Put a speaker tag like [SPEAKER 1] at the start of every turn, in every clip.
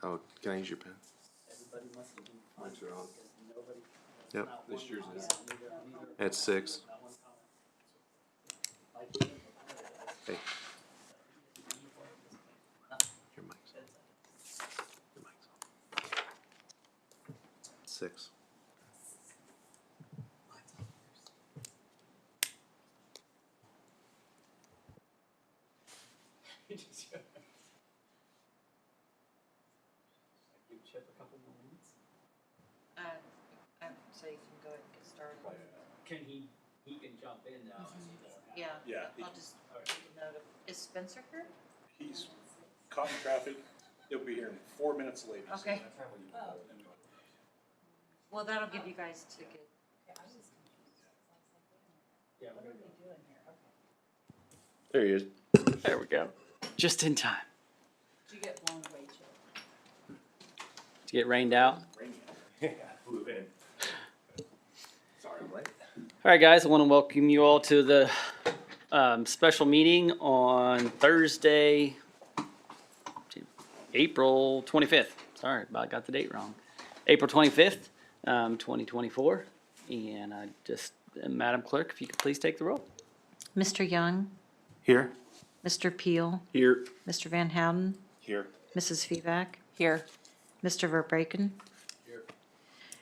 [SPEAKER 1] Oh, can I use your pen?
[SPEAKER 2] Everybody must have been.
[SPEAKER 1] Mine's wrong.
[SPEAKER 2] Because nobody.
[SPEAKER 1] Yep,
[SPEAKER 2] not
[SPEAKER 1] this
[SPEAKER 2] one
[SPEAKER 1] yours
[SPEAKER 2] comment,
[SPEAKER 1] is.
[SPEAKER 2] neither-
[SPEAKER 1] It's 6.
[SPEAKER 2] not one comment. Like,
[SPEAKER 1] Hey, your mic's on. Your mic's on. 6.
[SPEAKER 2] Give Chip a couple more minutes.
[SPEAKER 3] So you can go ahead and get started.
[SPEAKER 2] Can he can jump in now.
[SPEAKER 3] Yeah.
[SPEAKER 4] Yeah,
[SPEAKER 3] I'll just make a note of, is Spencer here?
[SPEAKER 4] he's caught in traffic. He'll be here in 4 minutes late.
[SPEAKER 3] Okay. Well, that'll give you guys to get.
[SPEAKER 2] Yeah, we're gonna go.
[SPEAKER 1] There he is.
[SPEAKER 2] There we go. Just in time.
[SPEAKER 5] Did you get blown away, Chip?
[SPEAKER 2] To get rained out.
[SPEAKER 4] Flew in. Sorry, I'm late.
[SPEAKER 2] All right, guys, I want to welcome you all to the special meeting on Thursday, April 25th. Sorry, about got the date wrong. April 25th, 2024. And Madam Clerk, if you could please take the roll.
[SPEAKER 3] Mr. Young,
[SPEAKER 1] Here.
[SPEAKER 3] Mr. Peel,
[SPEAKER 1] Here.
[SPEAKER 3] Mr. Van Houten,
[SPEAKER 4] Here.
[SPEAKER 3] Mrs. Feback,
[SPEAKER 5] Here.
[SPEAKER 3] Mr. Verbreken.
[SPEAKER 4] Here.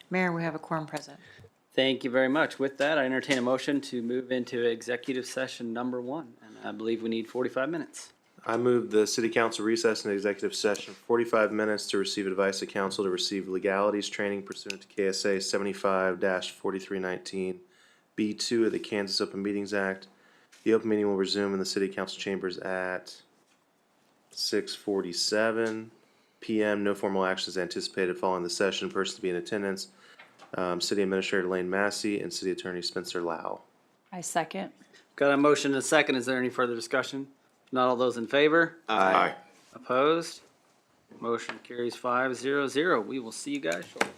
[SPEAKER 3] Mayor, we have a quorum present.
[SPEAKER 2] Thank you very much. With that, I entertain a motion to move into executive session number 1. And I believe we need 45 minutes.
[SPEAKER 1] I move the city council recess in executive session 45 minutes to receive advice of council to receive legalities training pursuant to KSA 75-4319 B2 of the Kansas Open Meetings Act. The open meeting will resume in the city council chambers at 6:47 p.m. No formal action is anticipated following the session. Person to be in attendance, City Administrator Lane Massey and City Attorney Spencer Lau.
[SPEAKER 5] I second.
[SPEAKER 2] Got a motion and a second. Is there any further discussion? Not all those in favor?
[SPEAKER 1] Aye.
[SPEAKER 2] Opposed? Motion carries 5-0-0. We will see you guys shortly.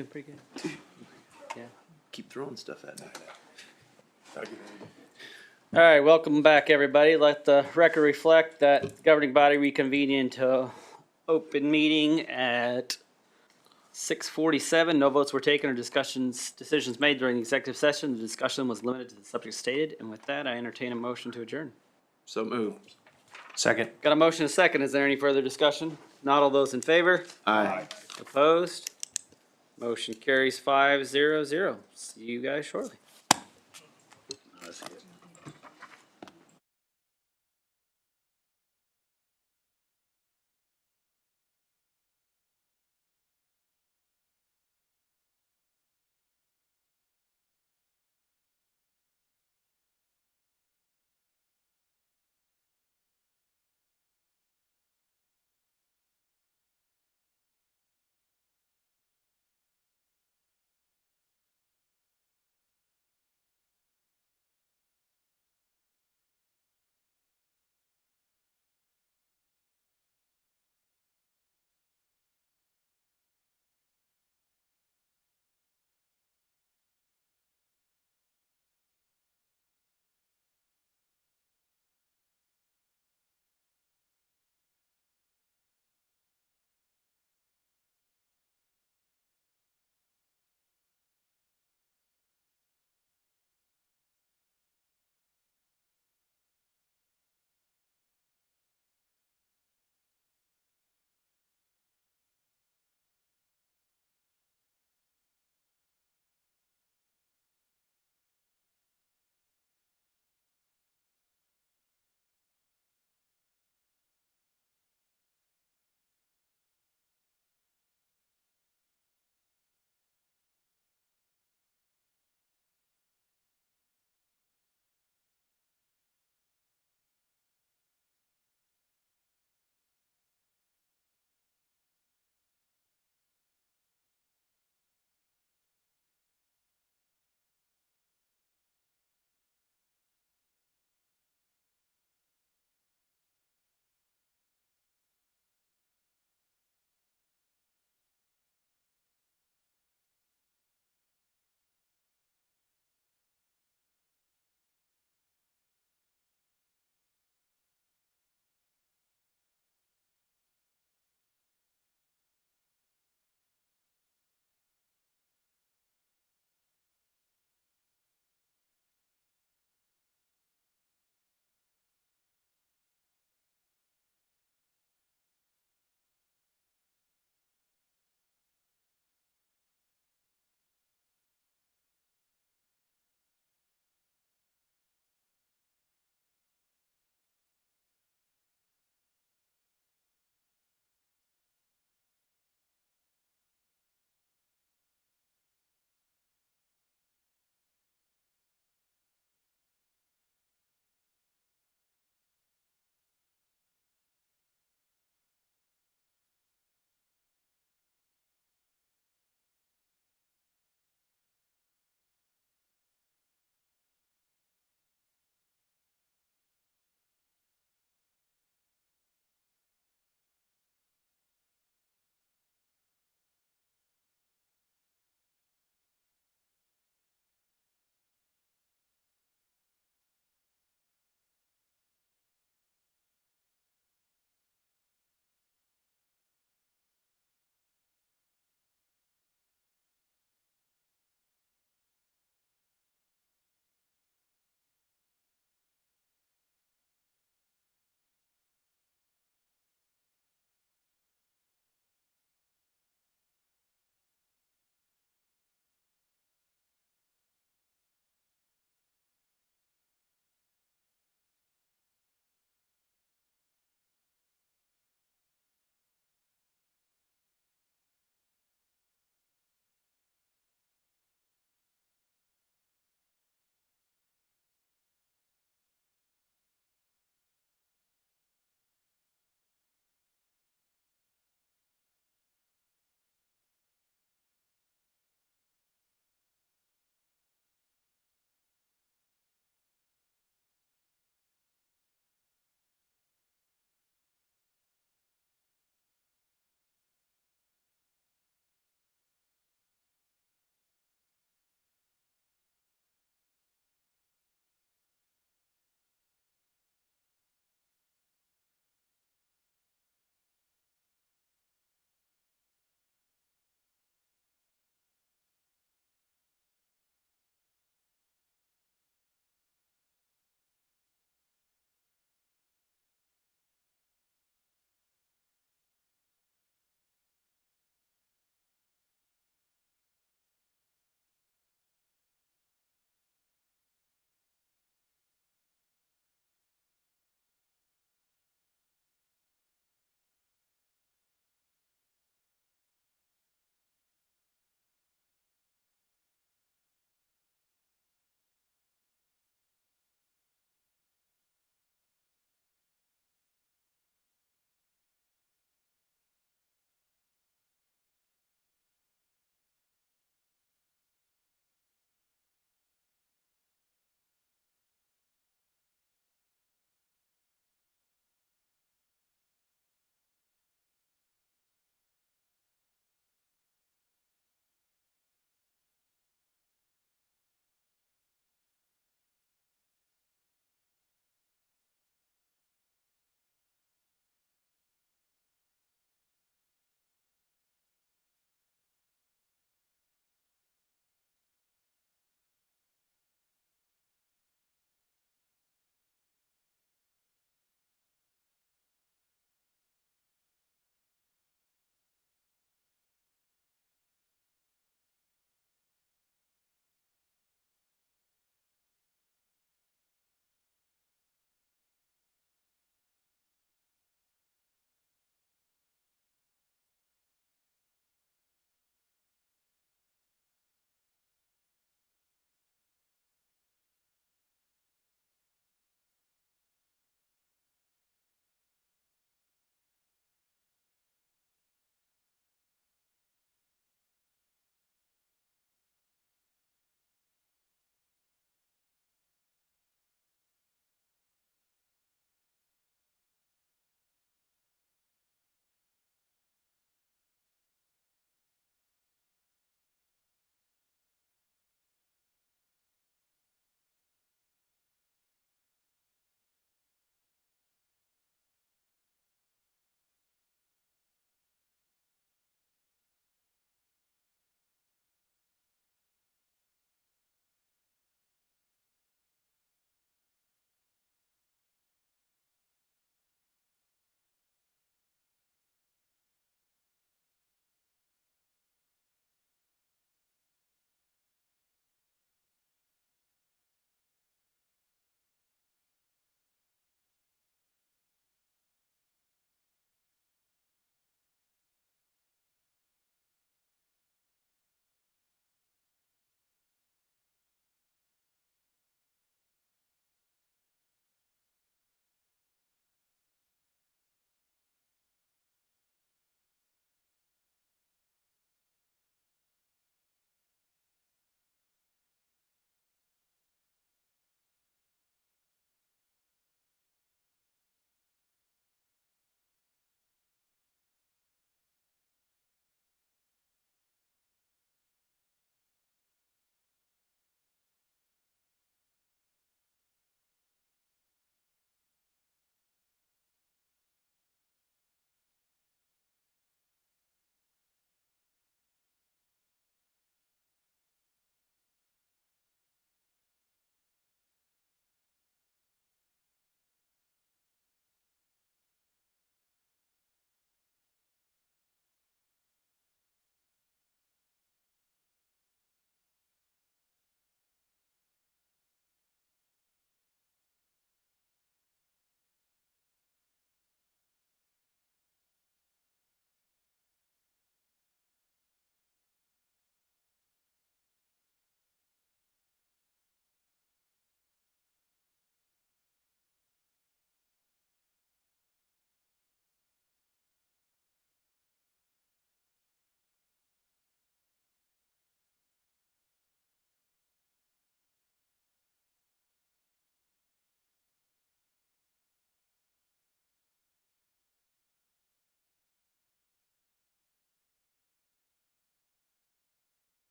[SPEAKER 2] Doing pretty good. Yeah.
[SPEAKER 1] Keep throwing stuff at me.
[SPEAKER 2] All right, welcome back, everybody. Let the record reflect that the governing body reconvened into open meeting at 6:47. No votes were taken or decisions made during the executive session. The discussion was limited to the subject stated. And with that, I entertain a motion to adjourn.
[SPEAKER 1] So moved. Second.
[SPEAKER 2] Got a motion and a second. Is there any further discussion? Not all those in favor?
[SPEAKER 1] Aye.
[SPEAKER 2] Opposed? Motion carries 5-0-0. See you guys shortly.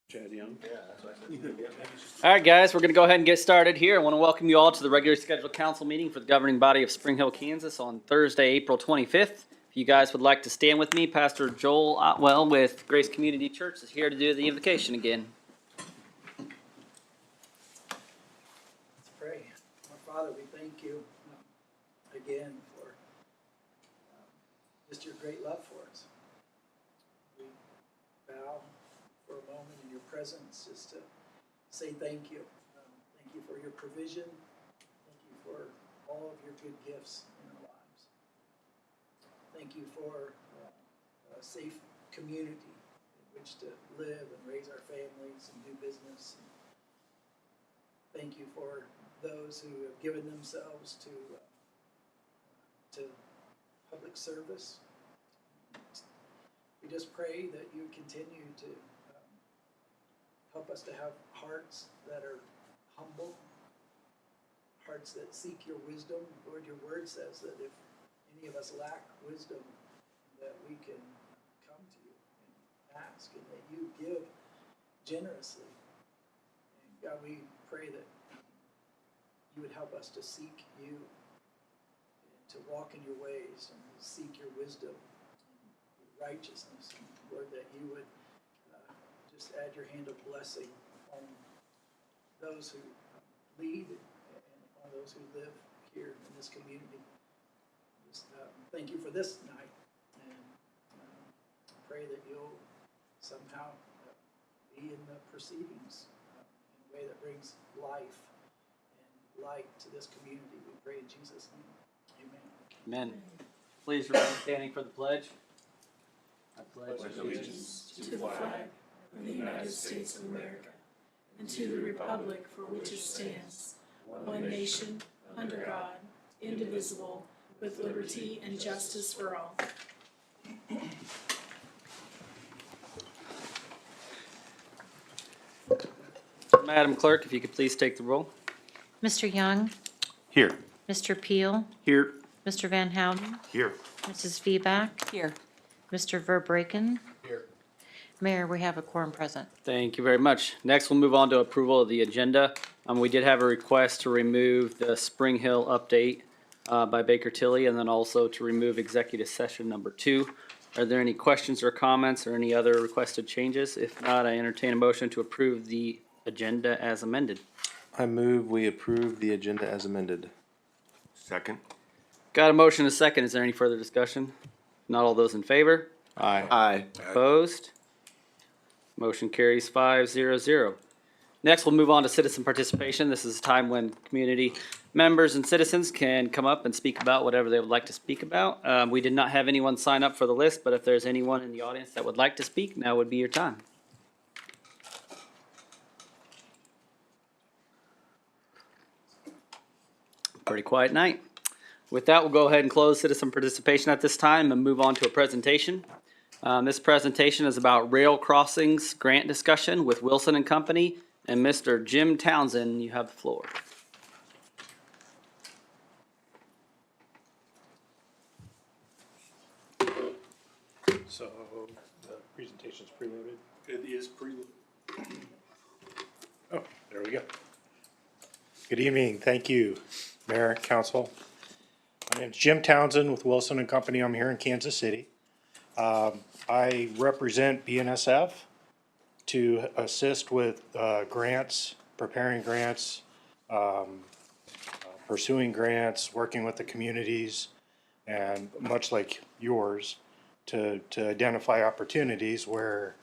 [SPEAKER 4] Chad Young.
[SPEAKER 2] All right, guys, we're going to go ahead and get started here. I want to welcome you all to the regularly scheduled council meeting for the governing body of Spring Hill, Kansas on Thursday, April 25th. If you guys would like to stand with me, Pastor Joel Otwell with Grace Community Church is here to do the invocation again.
[SPEAKER 6] Let's pray. Our Father, we thank you again for just your great love for us. We bow for a moment in your presence just to say thank you. Thank you for your provision. Thank you for all of your good gifts in our lives. Thank you for a safe community in which to live and raise our families and do business. Thank you for those who have given themselves to public service. We just pray that you continue to help us to have hearts that are humble, hearts that seek your wisdom. Lord, your word says that if any of us lack wisdom, that we can come to you and ask, and that you give generously. And God, we pray that you would help us to seek you, and to walk in your ways, and seek your wisdom and righteousness. And Lord, that you would just add your hand of blessing on those who lead and on those who live here in this community. Just thank you for this night, and pray that you'll somehow be in the proceedings in a way that brings life and light to this community. We pray in Jesus' name. Amen.
[SPEAKER 2] Amen. Please remain standing for the pledge. I pledge
[SPEAKER 7] allegiance to the flag of the United States of America and to the republic for which it stands, one nation, under God, indivisible, with liberty and justice for all.
[SPEAKER 2] Madam Clerk, if you could please take the roll.
[SPEAKER 3] Mr. Young,
[SPEAKER 1] Here.
[SPEAKER 3] Mr. Peel,
[SPEAKER 1] Here.
[SPEAKER 3] Mr. Van Houten,
[SPEAKER 1] Here.
[SPEAKER 3] Mrs. Feback,
[SPEAKER 5] Here.
[SPEAKER 3] Mr. Verbreken.
[SPEAKER 1] Here.
[SPEAKER 3] Mayor, we have a quorum present.
[SPEAKER 2] Thank you very much. Next, we'll move on to approval of the agenda. We did have a request to remove the Spring Hill update by Baker Tilly, and then also to remove executive session number 2. Are there any questions or comments or any other requested changes? If not, I entertain a motion to approve the agenda as amended.
[SPEAKER 1] I move we approve the agenda as amended.
[SPEAKER 8] Second.
[SPEAKER 2] Got a motion and a second. Is there any further discussion? Not all those in favor?
[SPEAKER 1] Aye.
[SPEAKER 8] Aye.
[SPEAKER 2] Opposed? Motion carries 5-0-0. Next, we'll move on to citizen participation. This is a time when community members and citizens can come up and speak about whatever they would like to speak about. We did not have anyone sign up for the list, but if there's anyone in the audience that would like to speak, now would be your time. Pretty quiet night. With that, we'll go ahead and close citizen participation at this time and move on to a presentation. This presentation is about rail crossings grant discussion with Wilson and Company, and Mr. Jim Townsend, you have the floor.
[SPEAKER 4] So the presentation's preloaded? It is preloaded.
[SPEAKER 9] Oh, there we go. Good evening. Thank you, Mayor, Council. My name's Jim Townsend with Wilson and Company. I'm here in Kansas City. I represent BNSF to assist with grants, preparing grants, pursuing grants, working with the communities, and much like yours, to identify opportunities where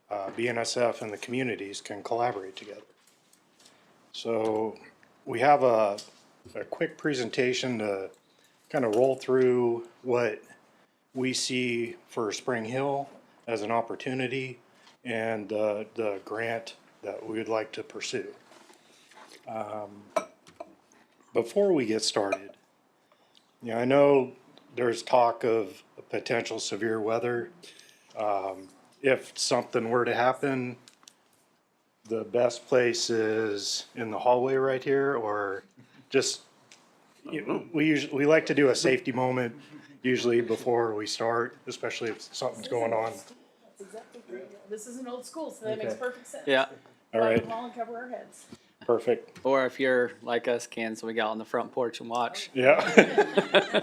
[SPEAKER 9] BNSF and the communities can collaborate together. So we have a quick presentation to kind of roll through what we see for Spring Hill as an opportunity and the grant that we would like to pursue. Before we get started, I know there's talk of potential severe weather. If something were to happen, the best place is in the hallway right here, or just, we like to do a safety moment usually before we start, especially if something's going on.
[SPEAKER 7] This is an old school, so that makes
[SPEAKER 9] Okay.
[SPEAKER 7] perfect sense.
[SPEAKER 2] Yeah.
[SPEAKER 9] All
[SPEAKER 7] Lock
[SPEAKER 9] right,
[SPEAKER 7] them all and cover our heads.
[SPEAKER 9] perfect.
[SPEAKER 2] Or if you're like us, Ken, so we got on the front porch and watch.
[SPEAKER 9] Yeah.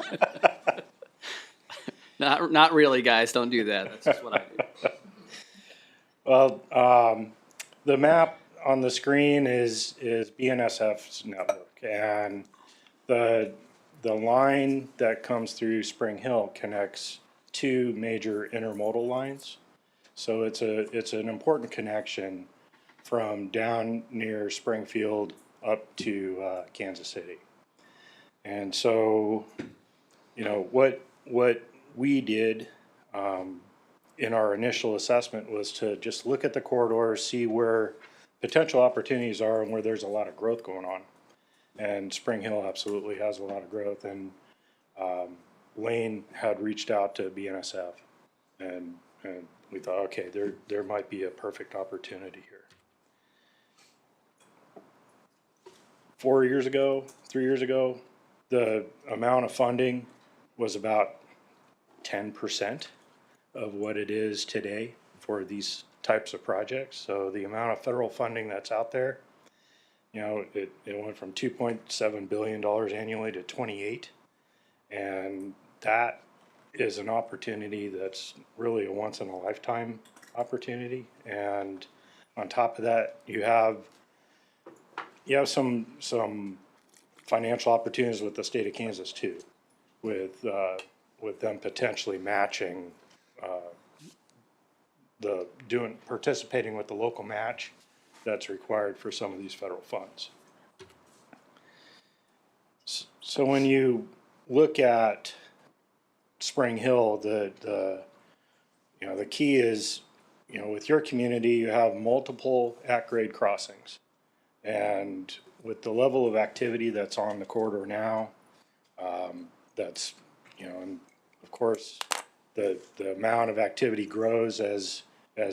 [SPEAKER 2] Not really, guys. Don't do that. That's just what I do.
[SPEAKER 9] Well, the map on the screen is BNSF's network, and the line that comes through Spring Hill connects two major intermodal lines. So it's an important connection from down near Springfield up to Kansas City. And so, you know, what we did in our initial assessment was to just look at the corridor, see where potential opportunities are and where there's a lot of growth going on. And Spring Hill absolutely has a lot of growth, and Lane had reached out to BNSF, and we thought, okay, there might be a perfect opportunity here. 3 years ago, the amount of funding was about 10% of what it is today for these types of projects. So the amount of federal funding that's out there, you know, it went from $2.7 billion annually to 28. And that is an opportunity that's really a once in a lifetime opportunity. And on top of that, you have some financial opportunities with the state of Kansas too, with them potentially matching, participating with the local match that's required for some of these federal funds. So when you look at Spring Hill, the key is, with your community, you have multiple at-grade crossings. And with the level of activity that's on the corridor now, that's, and of course, the amount of activity grows as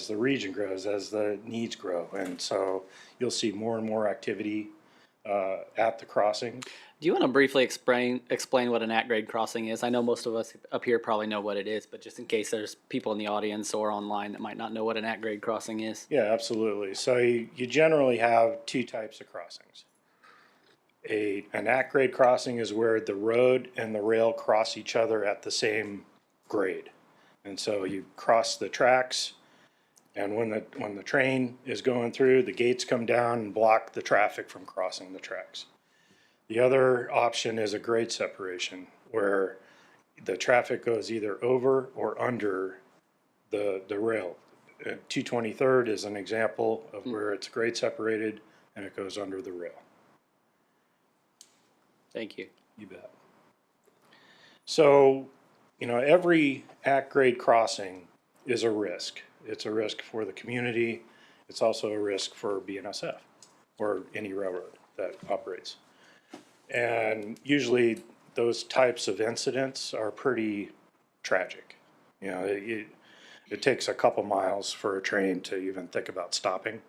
[SPEAKER 9] the region grows, as the needs grow. And so you'll see more and more activity at the crossing.
[SPEAKER 2] Do you want to briefly explain what an at-grade crossing is? I know most of us up here probably know what it is, but just in case there's people in the audience or online that might not know what an at-grade crossing is.
[SPEAKER 9] Yeah, absolutely. So you generally have two types of crossings. An at-grade crossing is where the road and the rail cross each other at the same grade. And so you cross the tracks, and when the train is going through, the gates come down and block the traffic from crossing the tracks. The other option is a grade separation, where the traffic goes either over or under the rail. 223rd is an example of where it's grade separated and it goes under the rail.
[SPEAKER 2] Thank you.
[SPEAKER 9] You bet. So, every at-grade crossing is a risk. It's a risk for the community. It's also a risk for BNSF or any railroad that operates. And usually those types of incidents are pretty tragic. It takes a couple miles for a train to even think about stopping.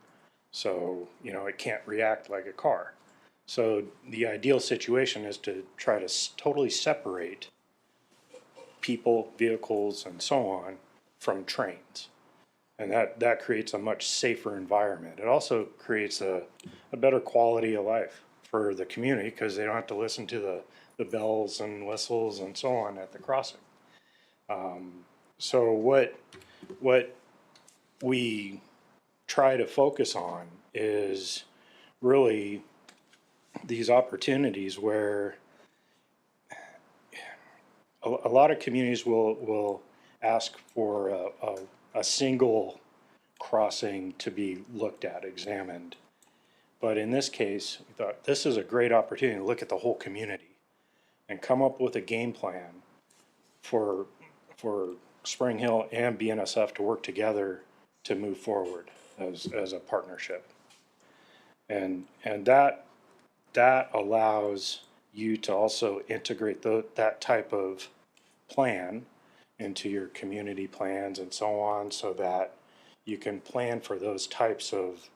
[SPEAKER 9] So, it can't react like a car. So the ideal situation is to try to totally separate people, vehicles, and so on from trains. And that creates a much safer environment. It also creates a better quality of life for the community, because they don't have to listen to the bells and whistles and so on at the crossing. So what we try to focus on is really these opportunities where a lot of communities will ask for a single crossing to be looked at, examined. But in this case, we thought this is a great opportunity to look at the whole community and come up with a game plan for Spring Hill and BNSF to work together to move forward as a partnership. And that allows you to also integrate that type of plan into your community plans and so on, so that you can plan for those types of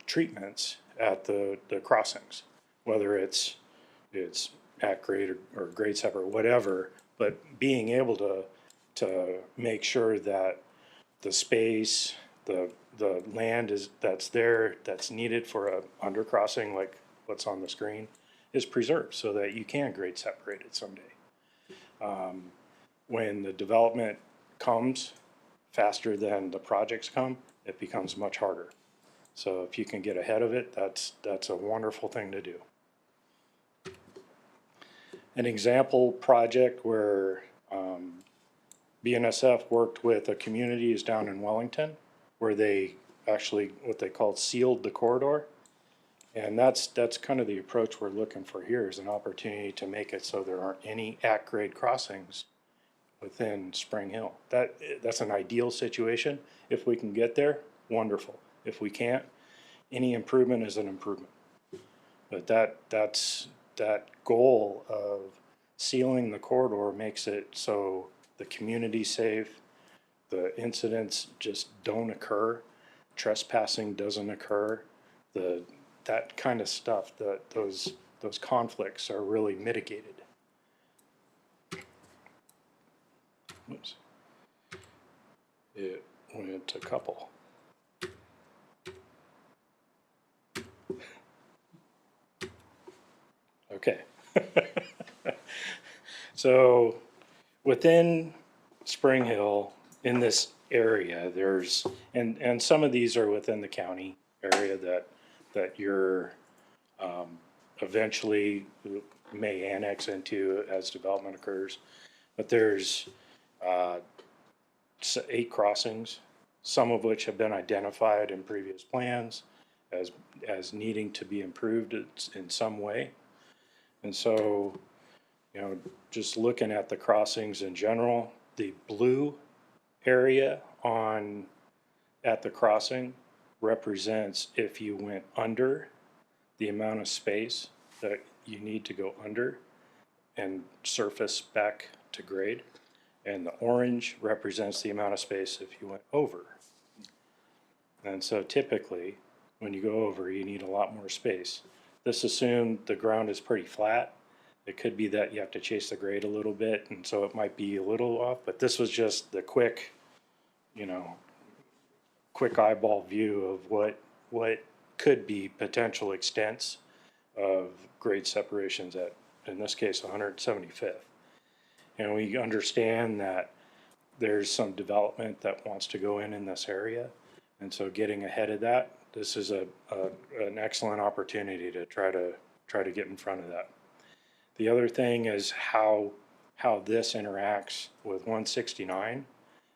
[SPEAKER 9] treatments at the crossings, whether it's at grade or grade separate, whatever, but being able to make sure that the space, the land that's there, that's needed for a undercrossing like what's on the screen is preserved so that you can grade separate it someday. When the development comes faster than the projects come, it becomes much harder. So if you can get ahead of it, that's a wonderful thing to do. An example project where BNSF worked with a community is down in Wellington, where they actually, what they called sealed the corridor. And that's kind of the approach we're looking for here, is an opportunity to make it so there aren't any at-grade crossings within Spring Hill. That's an ideal situation. If we can get there, wonderful. If we can't, any improvement is an improvement. But that goal of sealing the corridor makes it so the community's safe, the incidents just don't occur, trespassing doesn't occur, that kind of stuff, those conflicts are really mitigated. Oops. It went to couple. Okay. So within Spring Hill, in this area, there's, and some of these are within the county area that you're eventually may annex into as development occurs. But there's 8 crossings, some of which have been identified in previous plans as needing to be improved in some way. And so, you know, just looking at the crossings in general, the blue area at the crossing represents if you went under the amount of space that you need to go under and surface back to grade. And the orange represents the amount of space if you went over. And so typically, when you go over, you need a lot more space. This assumed the ground is pretty flat. It could be that you have to chase the grade a little bit, and so it might be a little off, but this was just the quick eyeball view of what could be potential extents of grade separations at, in this case, 175th. And we understand that there's some development that wants to go in this area, and so getting ahead of that, this is an excellent opportunity to try to get in front of that. The other thing is how this interacts with 169,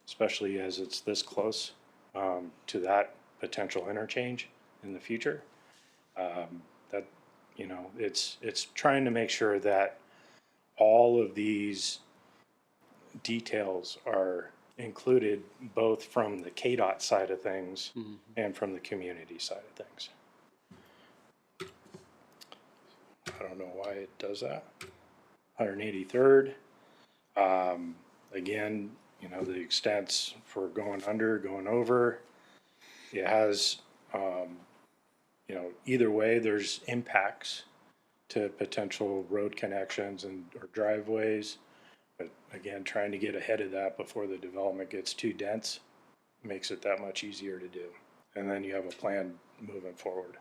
[SPEAKER 9] especially as it's this close to that potential interchange in the future. That, you know, it's trying to make sure that all of these details are included both from the KDOT side of things and from the community side of things. I don't know why it does that. 183rd. Again, you know, the extents for going under, going over. It has, you know, either way, there's impacts to potential road connections or driveways. But again, trying to get ahead of that before the development gets too dense makes it that much easier to do. And then you have a plan moving forward.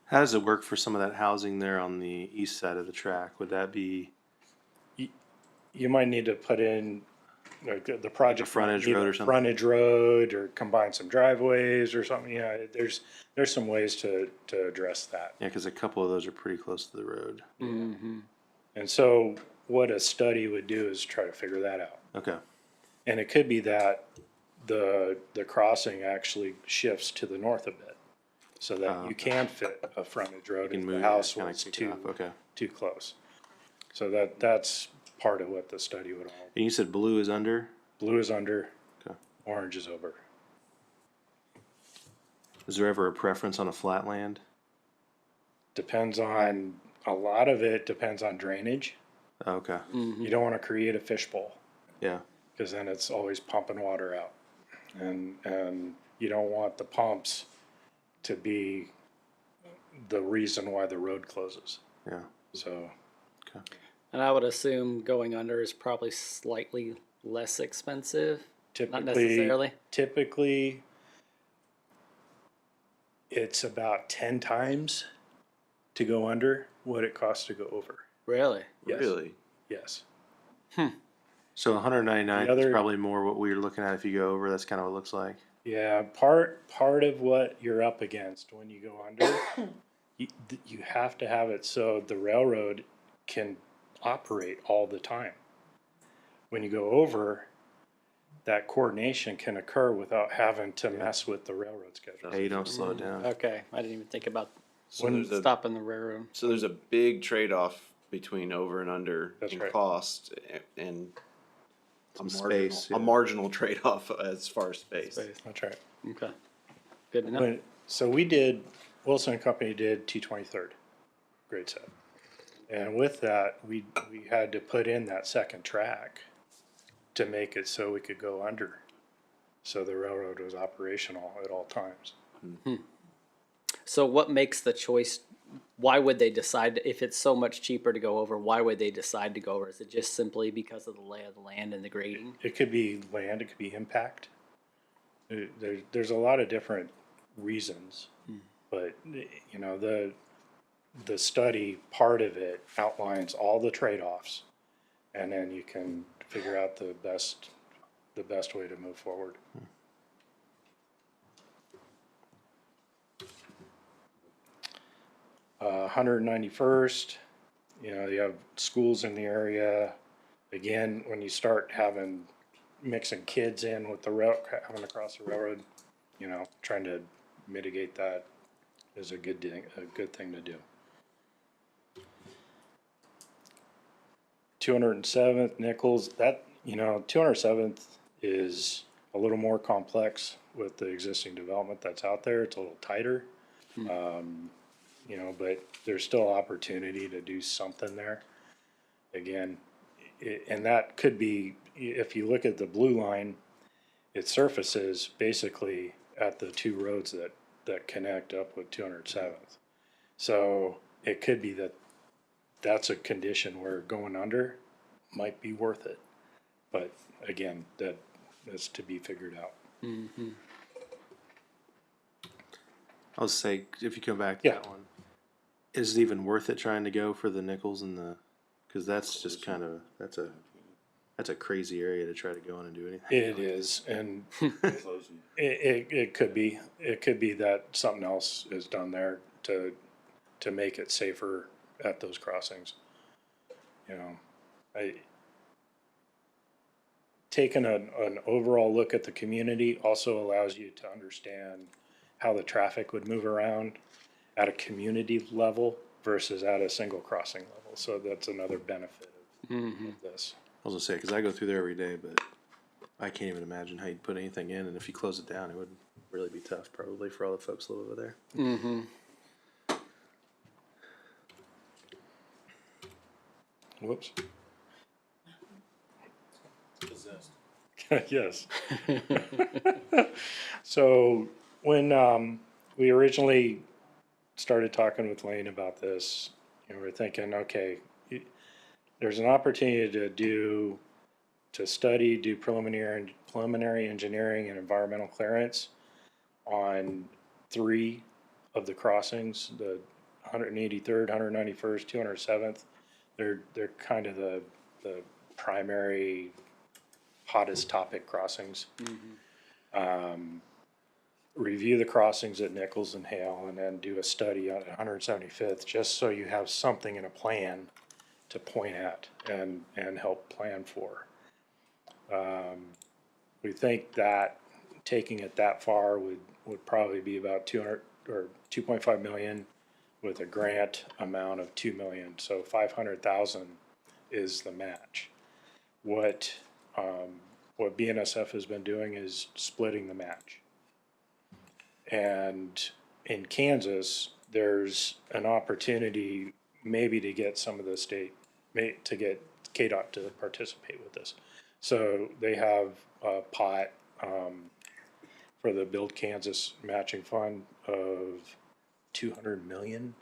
[SPEAKER 1] How does it work for some of that housing there on the east side of the track? Would that be
[SPEAKER 9] You might need to put in the project
[SPEAKER 1] frontage
[SPEAKER 9] either
[SPEAKER 1] road or something?
[SPEAKER 9] Frontage road, or combine some driveways or something. Yeah, there's some ways to address that.
[SPEAKER 1] Yeah, because a couple of those are pretty close to the road.
[SPEAKER 9] And so what a study would do is try to figure that out.
[SPEAKER 1] Okay.
[SPEAKER 9] And it could be that the crossing actually shifts to the north a bit, so that you can fit a frontage road
[SPEAKER 1] can
[SPEAKER 9] if
[SPEAKER 1] move
[SPEAKER 9] the
[SPEAKER 1] it,
[SPEAKER 9] house
[SPEAKER 1] kinda
[SPEAKER 9] was
[SPEAKER 1] kick it off. Okay.
[SPEAKER 9] too close. So that's part of what the study would all.
[SPEAKER 1] And you said blue is under?
[SPEAKER 9] Blue is under,
[SPEAKER 1] Okay.
[SPEAKER 9] orange is over.
[SPEAKER 1] Is there ever a preference on a flat land?
[SPEAKER 9] Depends on, a lot of it depends on drainage.
[SPEAKER 1] Oh, okay.
[SPEAKER 9] You don't want to create a fishbowl,
[SPEAKER 1] Yeah.
[SPEAKER 9] because then it's always pumping water out. And you don't want the pumps to be the reason why the road closes.
[SPEAKER 1] Yeah.
[SPEAKER 9] So,
[SPEAKER 2] And I would assume going under is probably slightly less expensive Not necessarily.
[SPEAKER 9] Typically, it's about 10 times to go under what it costs to go over.
[SPEAKER 2] Really?
[SPEAKER 9] Yes.
[SPEAKER 8] Really?
[SPEAKER 9] Yes.
[SPEAKER 1] So 199
[SPEAKER 9] The other-
[SPEAKER 1] is probably more what we were looking at if you go over. That's kind of what it looks like.
[SPEAKER 9] Yeah, part of what you're up against when you go under, you have to have it so the railroad can operate all the time. When you go over, that coordination can occur without having to mess with the railroad schedule.
[SPEAKER 1] Yeah, you don't slow it down.
[SPEAKER 2] Okay, I didn't even think about
[SPEAKER 8] So there's a
[SPEAKER 2] stopping the railroad.
[SPEAKER 8] so there's a big trade-off between over and under
[SPEAKER 9] That's
[SPEAKER 8] in
[SPEAKER 9] right.
[SPEAKER 8] cost and
[SPEAKER 1] Some
[SPEAKER 8] a
[SPEAKER 1] space,
[SPEAKER 8] a
[SPEAKER 1] yeah.
[SPEAKER 8] marginal trade-off as far as space.
[SPEAKER 9] That's right.
[SPEAKER 2] Okay. Good to know.
[SPEAKER 9] But, so Wilson and Company did 223rd grade set. And with that, we had to put in that second track to make it so we could go under. So the railroad was operational at all times.
[SPEAKER 2] So what makes the choice? Why would they decide if it's so much cheaper to go over? Why would they decide to go over? Is it just simply because of the lay of the land and the grading?
[SPEAKER 9] It could be land, it could be impact. There's a lot of different reasons, but you know, the study part of it outlines all the trade-offs, and then you can figure out the best way to move forward. 191st, you know, you have schools in the area. Again, when you start mixing kids in with having to cross the railroad, you know, trying to mitigate that is a good thing to do. 207th Nichols, that, you know, 207th is a little more complex with the existing development that's out there. It's a little tighter. You know, but there's still opportunity to do something there. Again, and that could be, if you look at the blue line, it surfaces basically at the two roads that connect up with 207th. So it could be that's a condition where going under might be worth it. But again, that's to be figured out.
[SPEAKER 1] I'll say, if you come back to
[SPEAKER 9] Yeah.
[SPEAKER 1] that one, is it even worth it trying to go for the Nichols and because that's just kind of, that's a crazy area to try to go in and do anything.
[SPEAKER 9] It is, and it could be that something else is done there to make it safer at those crossings. You know, taking an overall look at the community also allows you to understand how the traffic would move around at a community level versus at a single crossing level. So that's another benefit of this.
[SPEAKER 1] I was gonna say, because I go through there every day, but I can't even imagine how you'd put anything in, and if you close it down, it would really be tough probably for all the folks that live over there.
[SPEAKER 9] Whoops.
[SPEAKER 4] Possessed.
[SPEAKER 9] Yes. So when we originally started talking with Lane about this, you know, we're thinking, okay, there's an opportunity to study, do preliminary engineering and environmental clearance on 3 of the crossings, the 183rd, 191st, 207th. They're kind of the primary hottest topic crossings. Review the crossings at Nichols and Hale, and then do a study on 175th, just so you have something in a plan to point at and help plan for. We think that taking it that far would probably be about 200 or 2.5 million with a grant amount of 2 million. So 500,000 is the match. What BNSF has been doing is splitting the match. And in Kansas, there's an opportunity maybe to get some of the state, to get KDOT to participate with this. So they have a pot for the Build Kansas Matching Fund of 200 million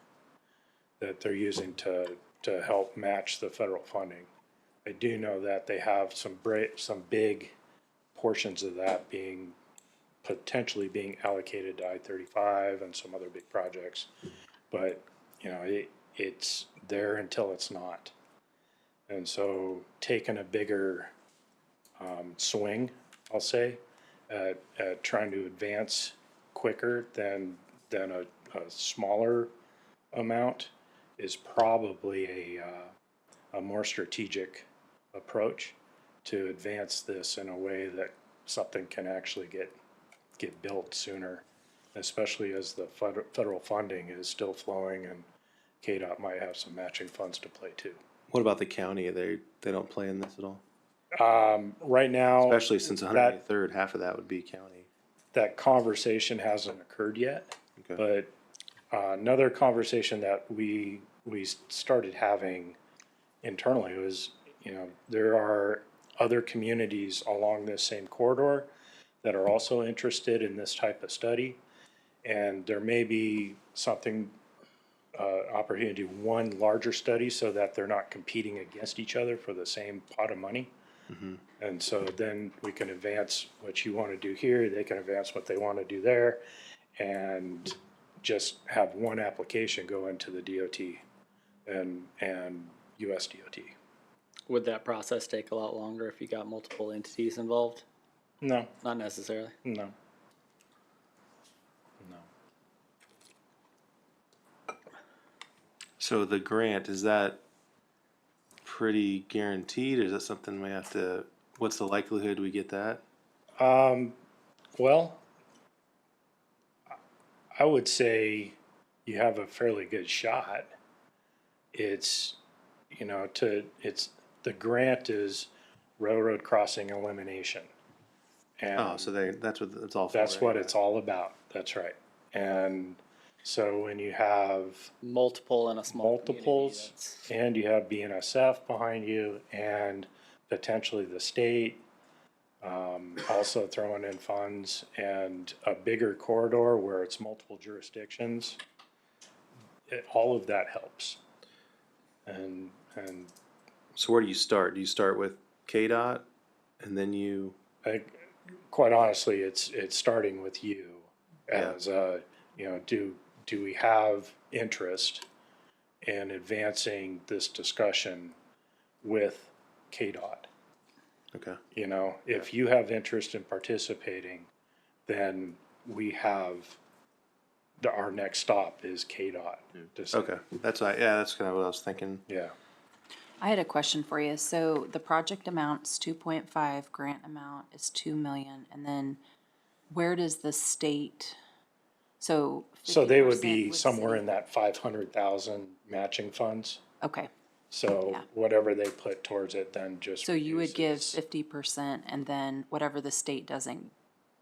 [SPEAKER 9] that they're using to help match the federal funding. I do know that they have some big portions of that potentially being allocated to I-35 and some other big projects. But, you know, it's there until it's not. And so taking a bigger, swing, I'll say, at trying to advance quicker than a smaller amount is probably a more strategic approach to advance this in a way that something can actually get built sooner, especially as the federal funding is still flowing and KDOT might have some matching funds to play too.
[SPEAKER 1] What about the county? They don't play in this at all?
[SPEAKER 9] Right now,
[SPEAKER 1] Especially since 183rd, half of that would be county.
[SPEAKER 9] that conversation hasn't occurred yet.
[SPEAKER 1] Okay.
[SPEAKER 9] But another conversation that we started having internally was, you know, there are other communities along this same corridor that are also interested in this type of study. And there may be something, opportunity, one larger study so that they're not competing against each other for the same pot of money. And so then we can advance what you want to do here, they can advance what they want to do there, and just have one application go into the DOT and US DOT.
[SPEAKER 2] Would that process take a lot longer if you got multiple entities involved?
[SPEAKER 9] No,
[SPEAKER 2] Not necessarily.
[SPEAKER 9] no.
[SPEAKER 1] So the grant, is that pretty guaranteed? Is that something we have to, what's the likelihood we get that?
[SPEAKER 9] Well, I would say you have a fairly good shot. It's, you know, the grant is railroad crossing elimination. And
[SPEAKER 1] Oh, so that's what it's all for.
[SPEAKER 9] that's what
[SPEAKER 1] right?
[SPEAKER 9] it's all about. That's right. And so when you have
[SPEAKER 2] Multiple in a small community,
[SPEAKER 9] multiples
[SPEAKER 2] that's-
[SPEAKER 9] and you have BNSF behind you and potentially the state, also throwing in funds and a bigger corridor where it's multiple jurisdictions, all of that helps. And
[SPEAKER 1] So where do you start? Do you start with KDOT and then you,
[SPEAKER 9] quite honestly, it's starting with you
[SPEAKER 1] Yeah.
[SPEAKER 9] as you know, do we have interest in advancing this discussion with KDOT?
[SPEAKER 1] okay,
[SPEAKER 9] You know, if you have interest in participating, then we have, our next stop is KDOT. to say,
[SPEAKER 1] okay. That's kind of what I was thinking.
[SPEAKER 9] Yeah,
[SPEAKER 5] I had a question for you. So the project amount's 2.5, grant amount is 2 million, and then where does the state, so
[SPEAKER 9] so they would
[SPEAKER 5] 50%
[SPEAKER 9] be somewhere
[SPEAKER 5] city-
[SPEAKER 9] in that 500,000 matching funds.
[SPEAKER 5] Okay,
[SPEAKER 9] So
[SPEAKER 5] Yeah.
[SPEAKER 9] whatever they put towards it, then just.
[SPEAKER 5] so you would give
[SPEAKER 9] reduces.
[SPEAKER 5] 50%, and then whatever the state doesn't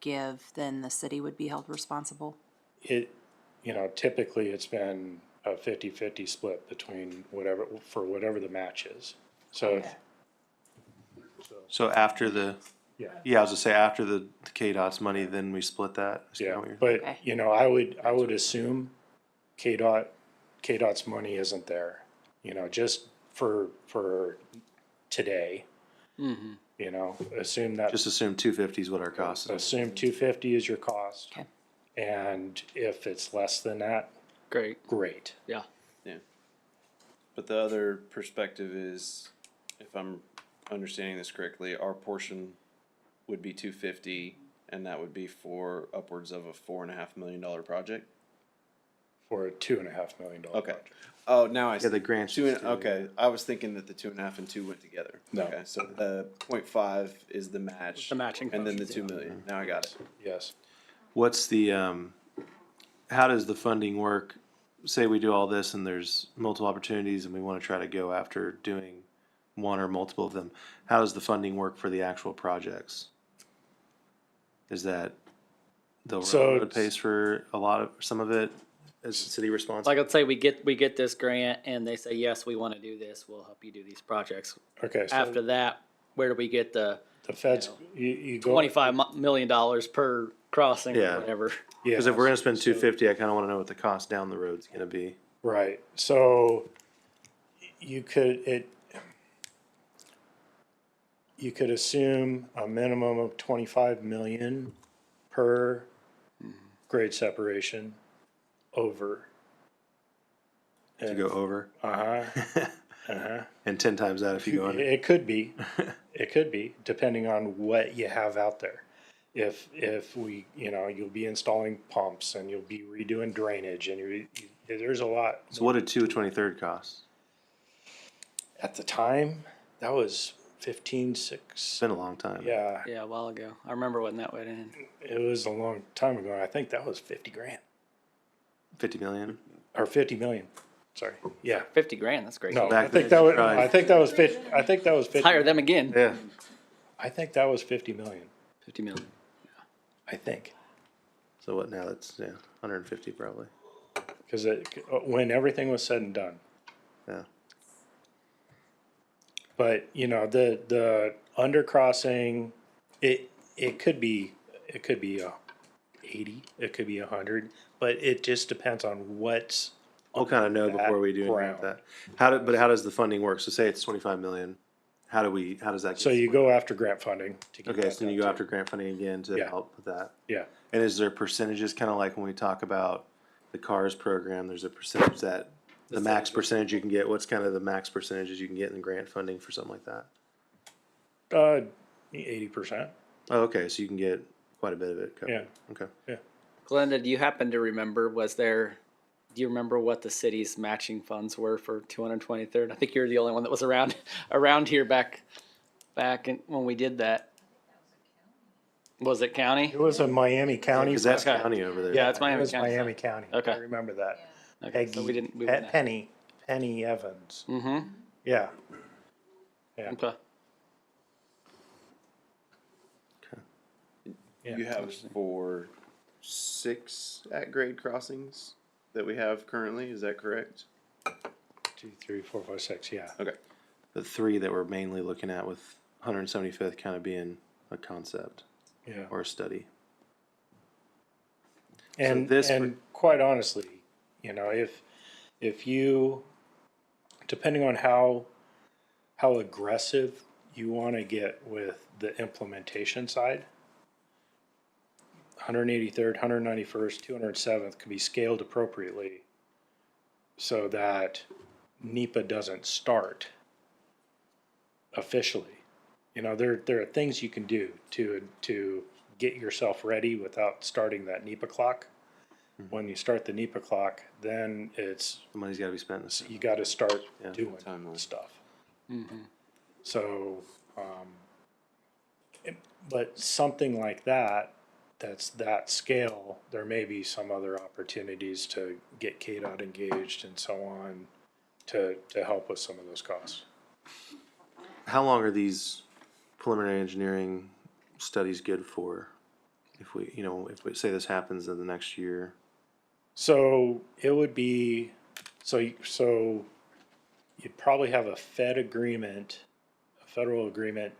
[SPEAKER 5] give, then the city would be held responsible?
[SPEAKER 9] It, you know, typically it's been a 50-50 split between whatever the match is. So,
[SPEAKER 5] Okay.
[SPEAKER 1] So after the,
[SPEAKER 9] yeah,
[SPEAKER 1] I was gonna say after the KDOT's money, then we split that? Is that
[SPEAKER 9] yeah,
[SPEAKER 1] what you're-
[SPEAKER 9] but,
[SPEAKER 5] Okay.
[SPEAKER 9] you know, I would assume KDOT's money isn't there, you know, just for today. You know, assume that,
[SPEAKER 1] Just assume 250 is what our cost is.
[SPEAKER 9] assume 250 is your cost.
[SPEAKER 5] Okay.
[SPEAKER 9] And if it's less than that,
[SPEAKER 2] Great,
[SPEAKER 9] great.
[SPEAKER 2] yeah.
[SPEAKER 8] But the other perspective is, if I'm understanding this correctly, our portion would be 250, and that would be for upwards of a $4.5 million project.
[SPEAKER 9] For a $2.5 million.
[SPEAKER 8] Okay. Oh, now I see.
[SPEAKER 1] Yeah, the grants.
[SPEAKER 8] Two and,
[SPEAKER 1] just do-
[SPEAKER 8] okay, I was thinking that the 2.5 and 2 went together.
[SPEAKER 9] No.
[SPEAKER 8] Okay, so the 0.5 is the match.
[SPEAKER 2] The matching
[SPEAKER 8] And then the
[SPEAKER 2] funds,
[SPEAKER 8] 2 million. Now I got it.
[SPEAKER 9] Yes.
[SPEAKER 1] What's the, how does the funding work? Say we do all this and there's multiple opportunities and we want to try to go after doing one or multiple of them. How does the funding work for the actual projects? Is that the
[SPEAKER 9] So
[SPEAKER 1] railroad pays for some of it? Is the city responsible?
[SPEAKER 2] Like, let's say we get this grant and they say, yes, we want to do this, we'll help you do these projects.
[SPEAKER 9] Okay, so
[SPEAKER 2] After that, where do we get the
[SPEAKER 9] the feds, you go.
[SPEAKER 2] $25 million per crossing
[SPEAKER 1] Yeah.
[SPEAKER 2] or whatever?
[SPEAKER 9] Yeah,
[SPEAKER 1] Because if we're gonna spend 250, I kind of want to know what the cost down the road's gonna be.
[SPEAKER 9] right, so you could, you could assume a minimum of 25 million per grade separation over.
[SPEAKER 1] To go over,
[SPEAKER 9] Uh-huh.
[SPEAKER 1] and 10 times that if you go under.
[SPEAKER 9] It could be, depending on what you have out there. If we, you'll be installing pumps and you'll be redoing drainage and there's a lot.
[SPEAKER 1] So what did 2/23 cost?
[SPEAKER 9] At the time, that was 15.6.
[SPEAKER 1] It's been a long time.
[SPEAKER 9] Yeah,
[SPEAKER 2] Yeah, a while ago. I remember when that went in.
[SPEAKER 9] it was a long time ago. I think that was 50 grand
[SPEAKER 1] 50 million.
[SPEAKER 9] or 50 million. Sorry. Yeah.
[SPEAKER 2] 50 grand, that's great.
[SPEAKER 9] No,
[SPEAKER 1] Back
[SPEAKER 9] I think
[SPEAKER 1] then,
[SPEAKER 9] that was,
[SPEAKER 1] right.
[SPEAKER 9] I think that was 50. I think that was 50.
[SPEAKER 2] Hire them again.
[SPEAKER 1] Yeah.
[SPEAKER 9] I think that was 50 million.
[SPEAKER 2] 50 million.
[SPEAKER 9] I think.
[SPEAKER 1] So what now? That's 150 probably.
[SPEAKER 9] Because when everything was said and done.
[SPEAKER 1] Yeah.
[SPEAKER 9] But, the undercrossing, it could be a 80, it could be 100, but it just depends on what's.
[SPEAKER 1] We'll kind of know
[SPEAKER 9] that
[SPEAKER 1] before we do anything
[SPEAKER 9] ground.
[SPEAKER 1] like that. But how does the funding work? So say it's 25 million. How does that get?
[SPEAKER 9] So you go after grant funding to get
[SPEAKER 1] Okay,
[SPEAKER 9] that
[SPEAKER 1] so then you
[SPEAKER 9] done
[SPEAKER 1] go
[SPEAKER 9] too.
[SPEAKER 1] after grant funding again to
[SPEAKER 9] Yeah.
[SPEAKER 1] help with that.
[SPEAKER 9] Yeah,
[SPEAKER 1] And is there percentages, kind of like when we talk about the CARS program, there's a percentage that, the max percentage you can get, what's kind of the max percentages you can get in grant funding for something like that?
[SPEAKER 9] 80%,
[SPEAKER 1] Oh, okay, so you can get quite a bit of it covered.
[SPEAKER 9] yeah.
[SPEAKER 1] Okay.
[SPEAKER 2] Glenda, do you happen to remember, do you remember what the city's matching funds were for 223rd? I think you're the only one that was around here back when we did that. Was it county?
[SPEAKER 9] It was a Miami County.
[SPEAKER 1] Because that's
[SPEAKER 2] Okay.
[SPEAKER 1] county over there.
[SPEAKER 2] Yeah, it's
[SPEAKER 9] It
[SPEAKER 2] Miami
[SPEAKER 9] was
[SPEAKER 2] County.
[SPEAKER 9] Miami County.
[SPEAKER 2] Okay.
[SPEAKER 9] I remember that.
[SPEAKER 2] Okay, so we
[SPEAKER 9] Peggy,
[SPEAKER 2] didn't.
[SPEAKER 9] Penny Evans.
[SPEAKER 2] Mm-hmm,
[SPEAKER 9] Yeah.
[SPEAKER 2] okay.
[SPEAKER 9] Yeah.
[SPEAKER 8] You have 6 at-grade crossings that we have currently, is that correct?
[SPEAKER 9] 2, 3, 4, 5, 6, yeah.
[SPEAKER 8] Okay.
[SPEAKER 1] The 3 that we're mainly looking at with 175th kind of being a concept
[SPEAKER 9] Yeah.
[SPEAKER 1] or a study.
[SPEAKER 9] And,
[SPEAKER 1] this
[SPEAKER 9] and quite honestly, if you, depending on how aggressive you want to get with the implementation side, 183rd, 191st, 207th can be scaled appropriately so that NEPA doesn't start officially. There are things you can do to get yourself ready without starting that NEPA clock. When you start the NEPA clock, then it's,
[SPEAKER 1] The money's gotta be spent in the
[SPEAKER 9] you gotta start
[SPEAKER 1] Yeah.
[SPEAKER 9] doing
[SPEAKER 8] Timeline.
[SPEAKER 9] stuff. So, but something like that's that scale, there may be some other opportunities to get KDOT engaged and so on to help with some of those costs.
[SPEAKER 1] How long are these preliminary engineering studies good for? If we say this happens in the next year,
[SPEAKER 9] So it would be, so you'd probably have a federal agreement,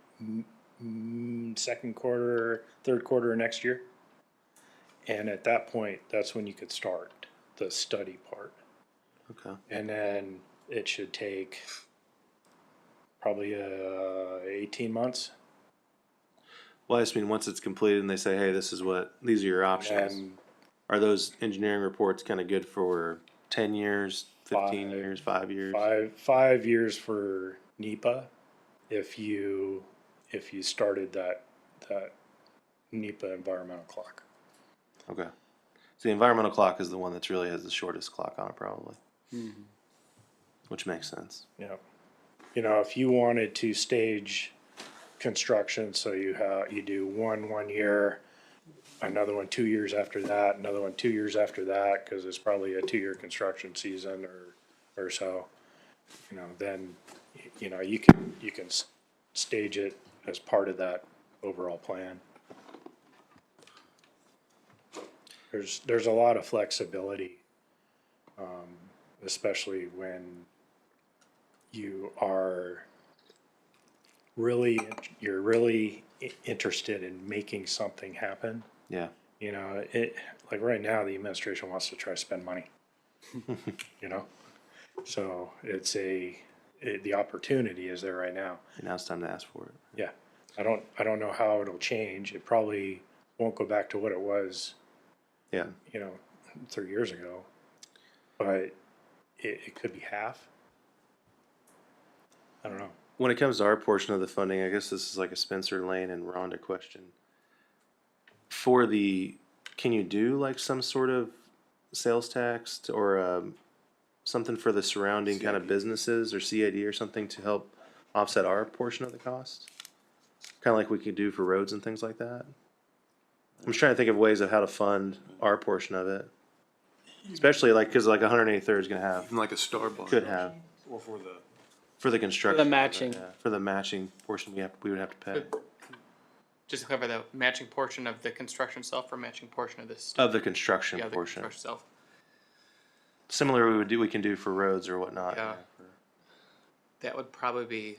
[SPEAKER 9] second quarter, third quarter of next year. And at that point, that's when you could start the study part.
[SPEAKER 1] okay.
[SPEAKER 9] And then it should take probably 18 months.
[SPEAKER 1] Well, I just mean, once it's completed and they say, hey, these are your options.
[SPEAKER 9] And
[SPEAKER 1] Are those engineering reports kind of good for 10 years, 15
[SPEAKER 9] 5
[SPEAKER 1] years, 5 years?
[SPEAKER 9] 5 years for NEPA if you started that NEPA environmental clock.
[SPEAKER 1] Okay. So the environmental clock is the one that's really has the shortest clock on it, probably. Which makes sense.
[SPEAKER 9] Yeah. If you wanted to stage construction, so you do one year, another one 2 years after that, another one 2 years after that, because it's probably a 2-year construction season or so. Then you can stage it as part of that overall plan. There's a lot of flexibility, especially when you're really interested in making something happen.
[SPEAKER 1] Yeah.
[SPEAKER 9] Like right now, the administration wants to try to spend money. So it's the opportunity is there right now.
[SPEAKER 1] And now it's time to ask for it.
[SPEAKER 9] Yeah. I don't know how it'll change. It probably won't go back to what it was,
[SPEAKER 1] Yeah.
[SPEAKER 9] 3 years ago. But it could be half. I don't know.
[SPEAKER 1] When it comes to our portion of the funding, I guess this is like a Spencer Lane and Rhonda question. Can you do like some sort of sales tax or something for the surrounding kind of businesses or CID or something to help offset our portion of the cost? Kind of like we could do for roads and things like that. I'm just trying to think of ways of how to fund our portion of it. Especially like, cause like 183rd is gonna have,
[SPEAKER 10] Like a Starbucks.
[SPEAKER 1] could have,
[SPEAKER 4] Or for the,
[SPEAKER 1] for the construction. of it,
[SPEAKER 2] matching.
[SPEAKER 1] yeah, for the matching portion we would have to pay.
[SPEAKER 11] Just to cover the matching portion of the construction itself or matching portion of this?
[SPEAKER 1] Of the construction
[SPEAKER 11] Yeah, the
[SPEAKER 1] portion.
[SPEAKER 11] construction itself.
[SPEAKER 1] Similar we can do for roads or whatnot.
[SPEAKER 11] Yeah. That would probably be,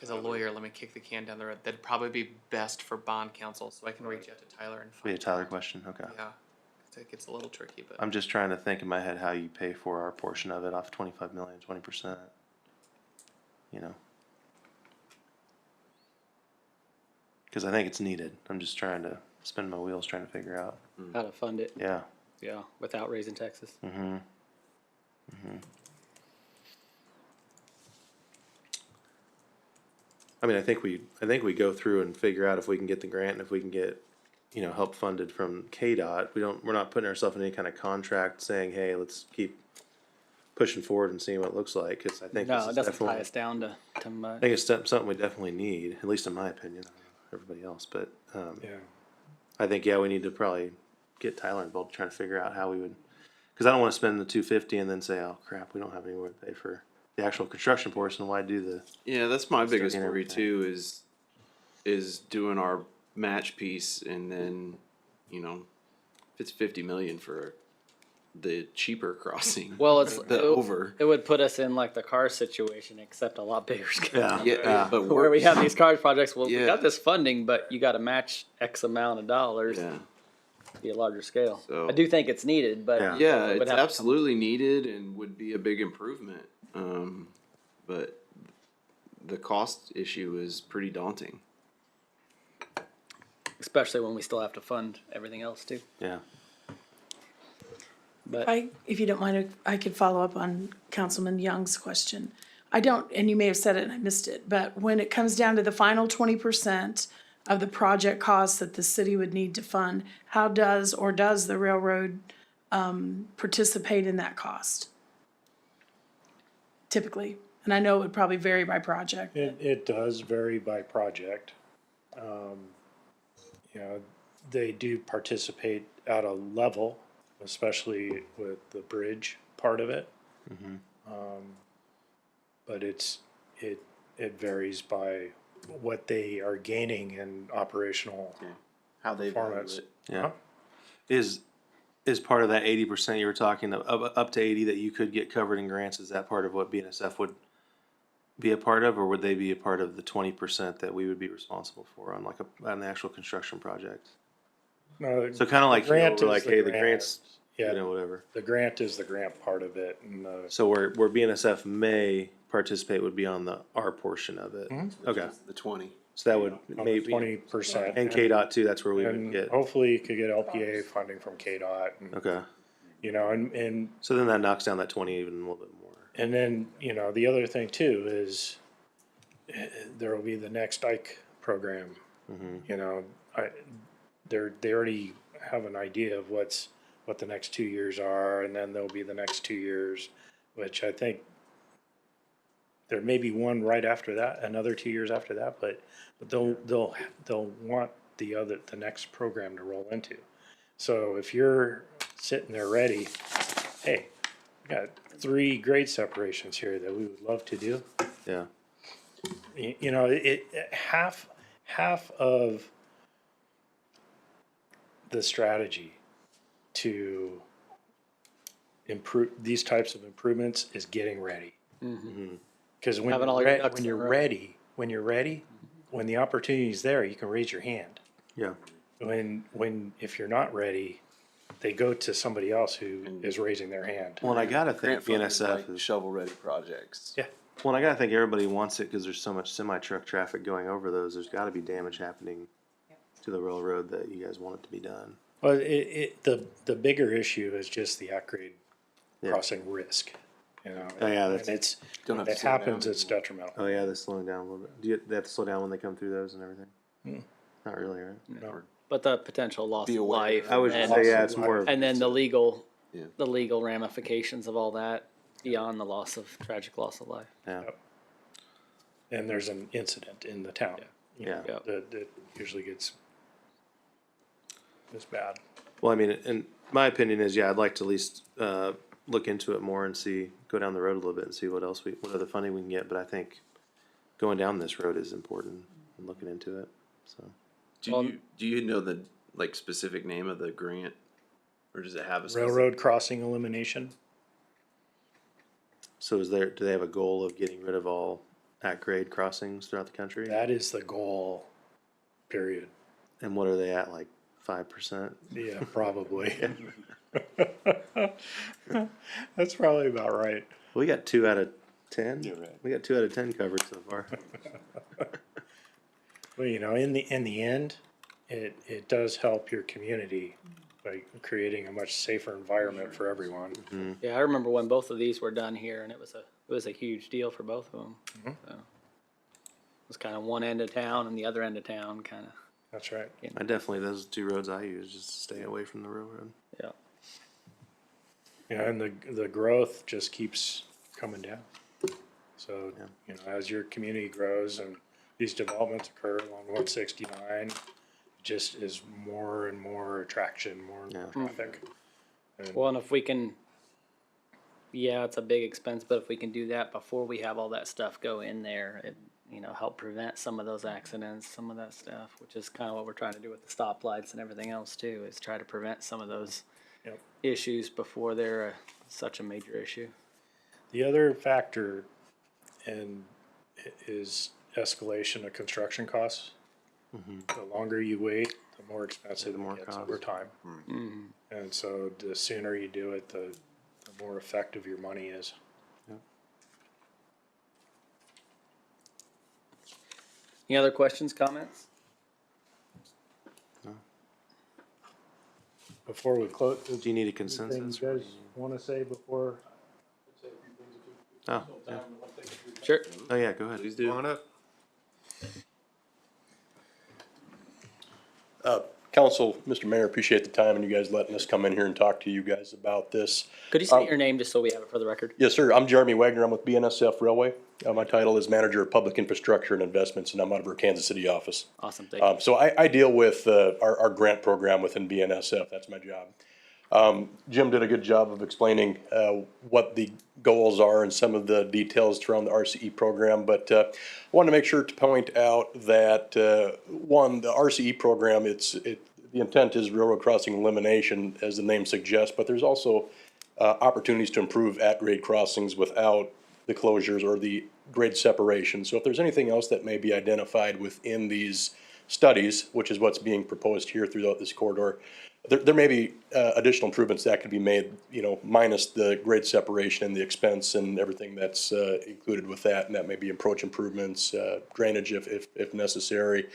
[SPEAKER 11] as a lawyer, let me kick the can down the road. That'd probably be best for bond counsel, so I can reach out to Tyler and
[SPEAKER 1] Be a
[SPEAKER 11] find
[SPEAKER 1] Tyler
[SPEAKER 11] out.
[SPEAKER 1] question, okay.
[SPEAKER 11] Yeah, 'cause it gets a little tricky, but
[SPEAKER 1] I'm just trying to think in my head how you pay for our portion of it off 25 million, 20%. You know? Cause I think it's needed. I'm just trying to spin my wheels trying to figure out.
[SPEAKER 2] How to fund it,
[SPEAKER 1] Yeah.
[SPEAKER 2] yeah, without raising taxes.
[SPEAKER 1] Mm-hmm. I mean, I think we go through and figure out if we can get the grant and if we can get, help funded from KDOT. We're not putting ourselves in any kind of contract saying, hey, let's keep pushing forward and seeing what it looks like. Cause I think this
[SPEAKER 2] No, it
[SPEAKER 1] is
[SPEAKER 2] doesn't tie
[SPEAKER 1] definitely,
[SPEAKER 2] us down to
[SPEAKER 1] I
[SPEAKER 2] much.
[SPEAKER 1] think it's something we definitely need, at least in my opinion. I don't know everybody else, but,
[SPEAKER 9] Yeah.
[SPEAKER 1] I think, yeah, we need to probably get Tyler involved, trying to figure out how we would, cause I don't wanna spend the 250 and then say, oh crap, we don't have anywhere to pay for the actual construction portion. Why do the,
[SPEAKER 8] Yeah, that's my biggest
[SPEAKER 1] getting
[SPEAKER 8] worry
[SPEAKER 1] everything.
[SPEAKER 8] too, is doing our match piece and then, if it's 50 million for the cheaper crossing.
[SPEAKER 2] Well, it's,
[SPEAKER 8] The over.
[SPEAKER 2] it would put us in like the car situation, except a lot bigger scale.
[SPEAKER 8] Yeah, but
[SPEAKER 2] Where we have these car projects, well, we
[SPEAKER 8] Yeah.
[SPEAKER 2] got this funding, but you gotta match X amount of dollars,
[SPEAKER 8] Yeah,
[SPEAKER 2] be a larger scale.
[SPEAKER 8] So-
[SPEAKER 2] I do think it's needed, but.
[SPEAKER 1] Yeah.
[SPEAKER 8] yeah,
[SPEAKER 2] it would
[SPEAKER 8] it's
[SPEAKER 2] have to come-
[SPEAKER 8] absolutely needed and would be a big improvement. But the cost issue is pretty daunting.
[SPEAKER 2] Especially when we still have to fund everything else too.
[SPEAKER 1] yeah.
[SPEAKER 2] But
[SPEAKER 7] If you don't mind, I could follow up on Councilman Young's question. I don't, and you may have said it and I missed it, but when it comes down to the final 20% of the project costs that the city would need to fund, how does the railroad participate in that cost? Typically, and I know it would probably vary by project.
[SPEAKER 9] It does vary by project. They do participate at a level, especially with the bridge part of it. But it varies by what they are gaining in operational
[SPEAKER 8] How they value
[SPEAKER 9] performance.
[SPEAKER 8] it.
[SPEAKER 1] Yeah. Is part of that 80% you were talking of, up to 80 that you could get covered in grants, is that part of what BNSF would be a part of, or would they be a part of the 20% that we would be responsible for on like an actual construction project?
[SPEAKER 9] No,
[SPEAKER 1] So kind of like,
[SPEAKER 9] grant
[SPEAKER 1] we're
[SPEAKER 9] is
[SPEAKER 1] like,
[SPEAKER 9] the
[SPEAKER 1] hey, the
[SPEAKER 9] grant.
[SPEAKER 1] grants,
[SPEAKER 9] Yeah,
[SPEAKER 1] whatever.
[SPEAKER 9] the grant is the grant part of it, and
[SPEAKER 1] So where BNSF may participate would be on our portion of it. Okay,
[SPEAKER 8] The 20.
[SPEAKER 1] so that would maybe,
[SPEAKER 9] 20%.
[SPEAKER 1] and KDOT too, that's where we would
[SPEAKER 9] And
[SPEAKER 1] get,
[SPEAKER 9] hopefully you could get LPA funding from KDOT, and,
[SPEAKER 1] okay.
[SPEAKER 9] and
[SPEAKER 1] So then that knocks down that 20 even a little bit more.
[SPEAKER 9] And then, the other thing too is there will be the next Ike program. They already have an idea of what the next 2 years are, and then there'll be the next 2 years, which I think there may be one right after that, another 2 years after that, but they'll want the next program to roll into. So if you're sitting there ready, hey, we got 3 grade separations here that we would love to do.
[SPEAKER 1] Yeah,
[SPEAKER 9] Half of the strategy to improve these types of improvements is getting ready. Because when
[SPEAKER 2] Having all
[SPEAKER 9] you're,
[SPEAKER 2] your ducks in a row.
[SPEAKER 9] ready, when the opportunity is there, you can raise your hand.
[SPEAKER 1] yeah.
[SPEAKER 9] If you're not ready, they go to somebody else who is raising their hand.
[SPEAKER 1] Well, and I gotta think
[SPEAKER 8] Grant funding is
[SPEAKER 1] BNSF
[SPEAKER 8] like
[SPEAKER 1] is,
[SPEAKER 8] shovel-ready projects.
[SPEAKER 9] Yeah.
[SPEAKER 1] Well, I gotta think everybody wants it because there's so much semi-truck traffic going over those. There's gotta be damage happening to the railroad that you guys want it to be done.
[SPEAKER 9] Well, the bigger issue is just the at-grade
[SPEAKER 1] Yeah.
[SPEAKER 9] crossing risk, you know?
[SPEAKER 1] Oh, yeah,
[SPEAKER 9] And
[SPEAKER 1] that's-
[SPEAKER 9] it's,
[SPEAKER 8] Don't have
[SPEAKER 9] if
[SPEAKER 8] to
[SPEAKER 9] it
[SPEAKER 8] slow down
[SPEAKER 9] happens, it's
[SPEAKER 8] anymore.
[SPEAKER 9] detrimental.
[SPEAKER 1] Oh yeah, they're slowing down a little bit. They have to slow down when they come through those and everything? Not really, right?
[SPEAKER 9] No.
[SPEAKER 2] But the potential loss
[SPEAKER 8] Be
[SPEAKER 2] of
[SPEAKER 8] aware.
[SPEAKER 2] life.
[SPEAKER 1] I would
[SPEAKER 2] and-
[SPEAKER 1] say, yeah, it's more of.
[SPEAKER 2] And then the legal,
[SPEAKER 8] Yeah.
[SPEAKER 2] the legal ramifications of all that beyond the tragic loss of life.
[SPEAKER 1] Yeah,
[SPEAKER 9] And there's an incident in the town, you know,
[SPEAKER 2] Yeah.
[SPEAKER 9] that usually gets this bad.
[SPEAKER 1] well, I mean, and my opinion is, yeah, I'd like to at least, look into it more and see, go down the road a little bit and see what else what other funding we can get, but I think going down this road is important and looking into it, so.
[SPEAKER 8] Do you know the, like, specific name of the grant? Or does it have a specific?
[SPEAKER 9] Railroad crossing elimination,
[SPEAKER 1] So do they have a goal of getting rid of all at-grade crossings throughout the country?
[SPEAKER 9] that is the goal, period.
[SPEAKER 1] And what are they at, like 5%?
[SPEAKER 9] Yeah, probably. That's probably about right.
[SPEAKER 1] We got 2 out of 10.
[SPEAKER 8] You're right.
[SPEAKER 1] We got 2 out of 10 covered so far.
[SPEAKER 9] Well, you know, in the end, it does help your community by creating a much safer environment for everyone.
[SPEAKER 2] Yeah, I remember when both of these were done here, and it was a huge deal for both of them. So, it was kind of one end of town and the other end of town, kind of.
[SPEAKER 9] That's right.
[SPEAKER 1] I definitely, those 2 roads I use, just to stay away from the railroad.
[SPEAKER 2] Yeah.
[SPEAKER 9] Yeah, and the growth just keeps coming down. So,
[SPEAKER 1] Yeah.
[SPEAKER 9] you know, as your community grows and these developments occur along 169, just is more and more attraction, more and more traffic. And
[SPEAKER 2] Well, and if we can, yeah, it's a big expense, but if we can do that before we have all that stuff go in there, it, help prevent some of those accidents, some of that stuff, which is kind of what we're trying to do with the stoplights and everything else too, is try to prevent some of those
[SPEAKER 9] Yep.
[SPEAKER 2] issues before they're such a major issue.
[SPEAKER 9] The other factor is escalation of construction costs. The longer you wait, the more expensive
[SPEAKER 1] The more
[SPEAKER 9] it gets
[SPEAKER 1] cost.
[SPEAKER 9] over time. And so the sooner you do it, the more effective your money is.
[SPEAKER 2] Any other questions, comments?
[SPEAKER 9] Before we close,
[SPEAKER 1] Do you need a
[SPEAKER 9] anything
[SPEAKER 1] consensus?
[SPEAKER 9] you guys wanna say before?
[SPEAKER 1] Oh, yeah.
[SPEAKER 2] Sure.
[SPEAKER 1] Oh, yeah, go ahead.
[SPEAKER 8] Please do.
[SPEAKER 10] Council, Mr. Mayor, appreciate the time and you guys letting us come in here and talk to you guys about this.
[SPEAKER 2] Could you state your name just so we have it for the record?
[SPEAKER 10] Yes, sir. I'm Jeremy Wagner. I'm with BNSF Railway. My title is Manager of Public Infrastructure and Investments, and I'm out of our Kansas City office.
[SPEAKER 2] Awesome, thank you.
[SPEAKER 10] So I deal with our grant program within BNSF. That's my job. Jim did a good job of explaining what the goals are and some of the details around the RCE program. But I wanted to make sure to point out that, one, the RCE program, the intent is railroad crossing elimination, as the name suggests, but there's also opportunities to improve at-grade crossings without the closures or the grade separation. So if there's anything else that may be identified within these studies, which is what's being proposed here throughout this corridor, there may be additional improvements that could be made, minus the grade separation and the expense and everything that's included with that. And that may be approach improvements, drainage if necessary.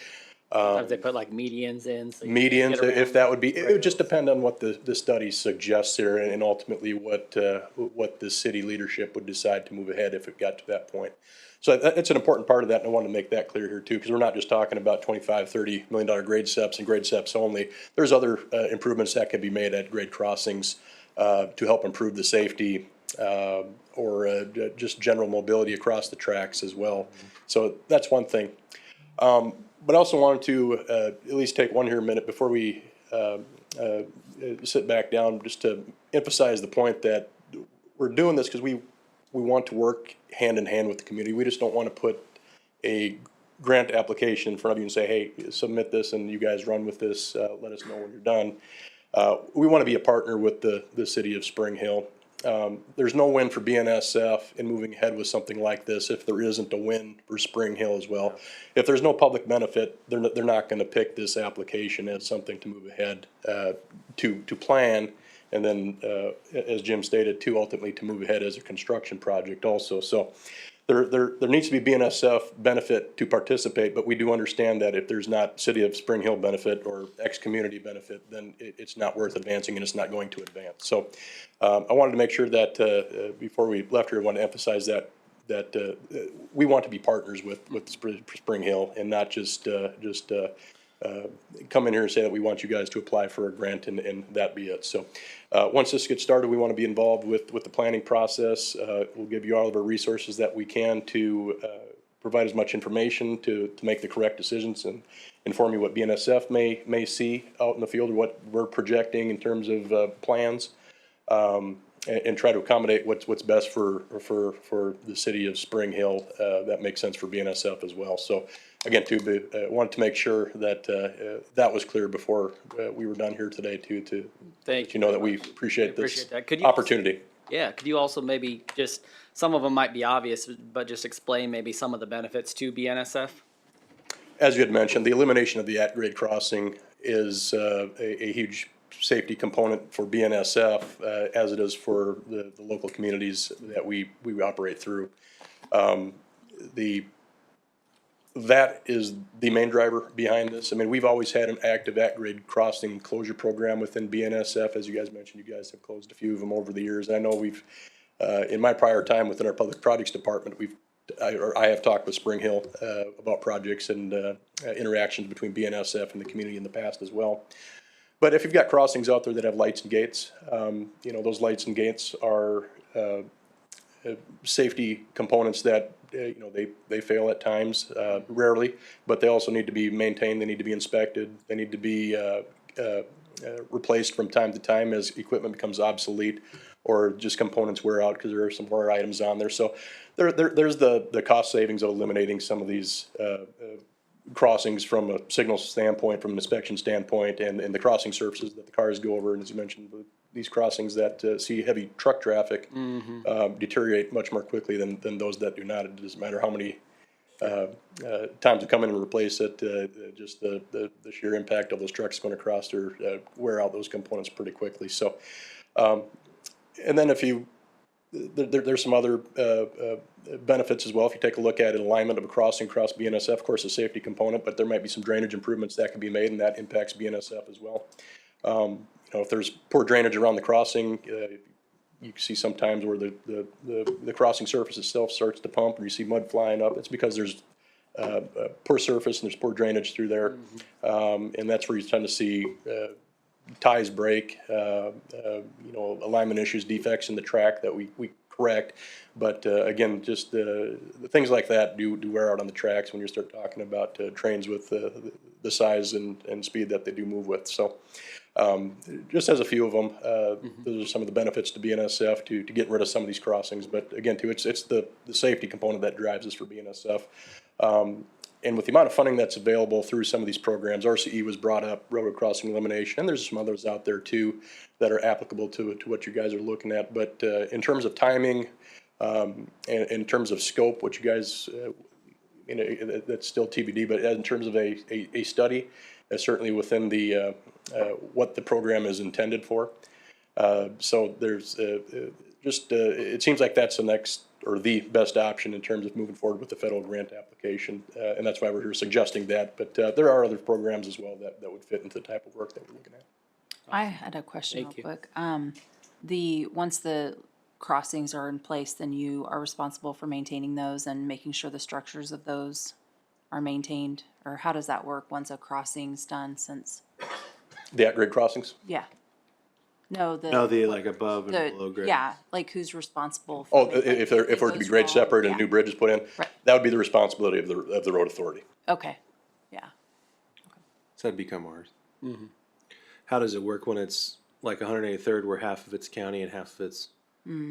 [SPEAKER 2] Sometimes they put like medians in. So you can
[SPEAKER 10] Medians,
[SPEAKER 2] get around.
[SPEAKER 10] if that would be, it would just depend on what the study suggests here and ultimately what the city leadership would decide to move ahead if it got to that point. So it's an important part of that, and I want to make that clear here too, because we're not just talking about $25-30 million grade steps and grade steps only. There's other improvements that can be made at grade crossings to help improve the safety or just general mobility across the tracks as well. So that's one thing. But I also wanted to at least take one here minute before we sit back down, just to emphasize the point that we're doing this because we want to work hand in hand with the community. We just don't want to put a grant application in front of you and say, hey, submit this and you guys run with this, let us know when you're done. We want to be a partner with the city of Spring Hill. There's no win for BNSF in moving ahead with something like this if there isn't a win for Spring Hill as well. If there's no public benefit, they're not going to pick this application as something to move ahead to plan, and then as Jim stated, to ultimately to move ahead as a construction project also. So there needs to be BNSF benefit to participate, but we do understand that if there's not City of Spring Hill benefit or X-community benefit, then it's not worth advancing and it's not going to advance. So I wanted to make sure that before we left here, I wanted to emphasize that we want to be partners with Spring Hill and not just come in here and say that we want you guys to apply for a grant and that be it. So once this gets started, we want to be involved with the planning process. We'll give you all of our resources that we can to provide as much information to make the correct decisions and inform you what BNSF may see out in the field or what we're projecting in terms of plans. And try to accommodate what's best for the city of Spring Hill that makes sense for BNSF as well. So again, wanted to make sure that that was clear before we were done here today too, to
[SPEAKER 2] Thank
[SPEAKER 10] you know that we appreciate this
[SPEAKER 2] that. Could you
[SPEAKER 10] opportunity.
[SPEAKER 2] Yeah, could you also maybe just, some of them might be obvious, but just explain maybe some of the benefits to BNSF?
[SPEAKER 10] As you had mentioned, the elimination of the at-grade crossing is a huge safety component for BNSF, as it is for the local communities that we operate through. That is the main driver behind this. I mean, we've always had an active at-grade crossing closure program within BNSF. As you guys mentioned, you guys have closed a few of them over the years. I know we've, in my prior time within our public projects department, I have talked with Spring Hill about projects and interactions between BNSF and the community in the past as well. But if you've got crossings out there that have lights and gates, you know, those lights and gates are safety components that, you know, they fail at times, rarely, but they also need to be maintained, they need to be inspected, they need to be replaced from time to time as equipment becomes obsolete or just components wear out because there are some wear items on there. So there's the cost savings of eliminating some of these crossings from a signal standpoint, from an inspection standpoint, and the crossing surfaces that the cars go over. And as you mentioned, these crossings that see heavy truck traffic deteriorate much more quickly than those that do not. It doesn't matter how many times you come in and replace it, just the sheer impact of those trucks going across or wear out those components pretty quickly. So, and then if you, there's some other benefits as well. If you take a look at an alignment of a crossing across BNSF, of course, a safety component, but there might be some drainage improvements that can be made, and that impacts BNSF as well. You know, if there's poor drainage around the crossing, you can see sometimes where the crossing surface itself starts to pump, and you see mud flying up. It's because there's poor surface and there's poor drainage through there, and that's where you tend to see ties break, you know, alignment issues, defects in the track that we correct. But again, just the things like that do wear out on the tracks when you start talking about trains with the size and speed that they do move with. So just as a few of them, those are some of the benefits to BNSF to get rid of some of these crossings. But again, too, it's the safety component that drives us for BNSF. And with the amount of funding that's available through some of these programs, RCE was brought up, railroad crossing elimination, and there's some others out there too that are applicable to what you guys are looking at. But in terms of timing, and in terms of scope, what you guys, you know, that's still TBD, but in terms of a study, certainly within the what the program is intended for. So there's it seems like that's the next or the best option in terms of moving forward with the federal grant application, and that's why we're here suggesting that. But there are other programs as well that would fit into the type of work that we're looking at.
[SPEAKER 5] I had a question
[SPEAKER 2] Thank
[SPEAKER 5] real quick. Once the crossings are in place, then you are responsible for maintaining those and making sure the structures of those are maintained? Or how does that work once a crossing's done since?
[SPEAKER 10] The at-grade crossings?
[SPEAKER 5] Yeah. No,
[SPEAKER 1] the like above and below grade.
[SPEAKER 5] yeah, like who's responsible
[SPEAKER 10] Oh,
[SPEAKER 5] for
[SPEAKER 10] if we're to be
[SPEAKER 5] those
[SPEAKER 10] grade
[SPEAKER 5] wrong?
[SPEAKER 10] separate and
[SPEAKER 5] Yeah.
[SPEAKER 10] new bridges put in,
[SPEAKER 5] Right.
[SPEAKER 10] that would be the responsibility of the road authority.
[SPEAKER 5] Okay, yeah.
[SPEAKER 1] So that'd become ours. How does it work when it's like 183rd, where half of it's county and half of it's,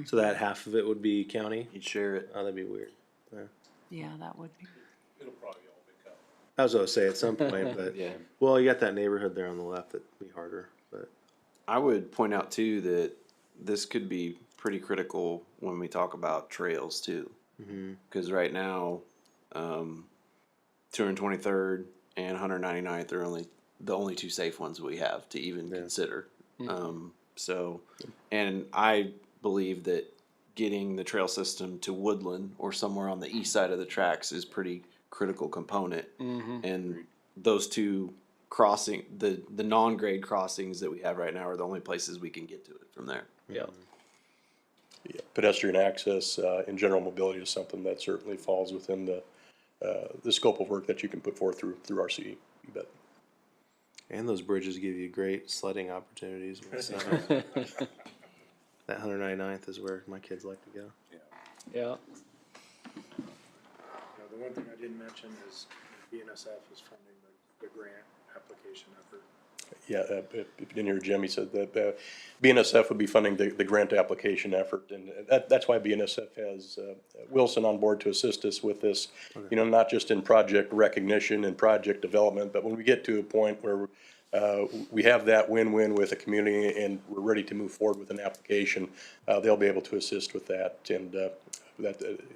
[SPEAKER 1] so that half of it would be county?
[SPEAKER 8] You'd share it.
[SPEAKER 1] Oh, that'd be weird.
[SPEAKER 5] Yeah, that would be.
[SPEAKER 4] It'll probably all become.
[SPEAKER 1] I was gonna say at some point, but
[SPEAKER 8] Yeah.
[SPEAKER 1] well, you got that neighborhood there on the left that'd be harder, but.
[SPEAKER 8] I would point out too that this could be pretty critical when we talk about trails too. Because right now, 223rd and 199th are the only two safe ones we have to even consider. So, and I believe that getting the trail system to Woodland or somewhere on the east side of the tracks is pretty critical component. And those two the non-grade crossings that we have right now are the only places we can get to it from there.
[SPEAKER 2] Yeah.
[SPEAKER 10] Yeah, pedestrian access, and general mobility is something that certainly falls within the scope of work that you can put forth through RCE, you bet.
[SPEAKER 1] And those bridges give you great sledding opportunities. in the summer. That 199th is where my kids like to go.
[SPEAKER 2] Yeah.
[SPEAKER 9] The one thing I didn't mention is BNSF is funding the grant application effort.
[SPEAKER 10] Yeah, if you didn't hear Jim, he said that BNSF would be funding the grant application effort, and that's why BNSF has Wilson on board to assist us with this, you know, not just in project recognition and project development, but when we get to a point where we have that win-win with the community and we're ready to move forward with an application, they'll be able to assist with that, and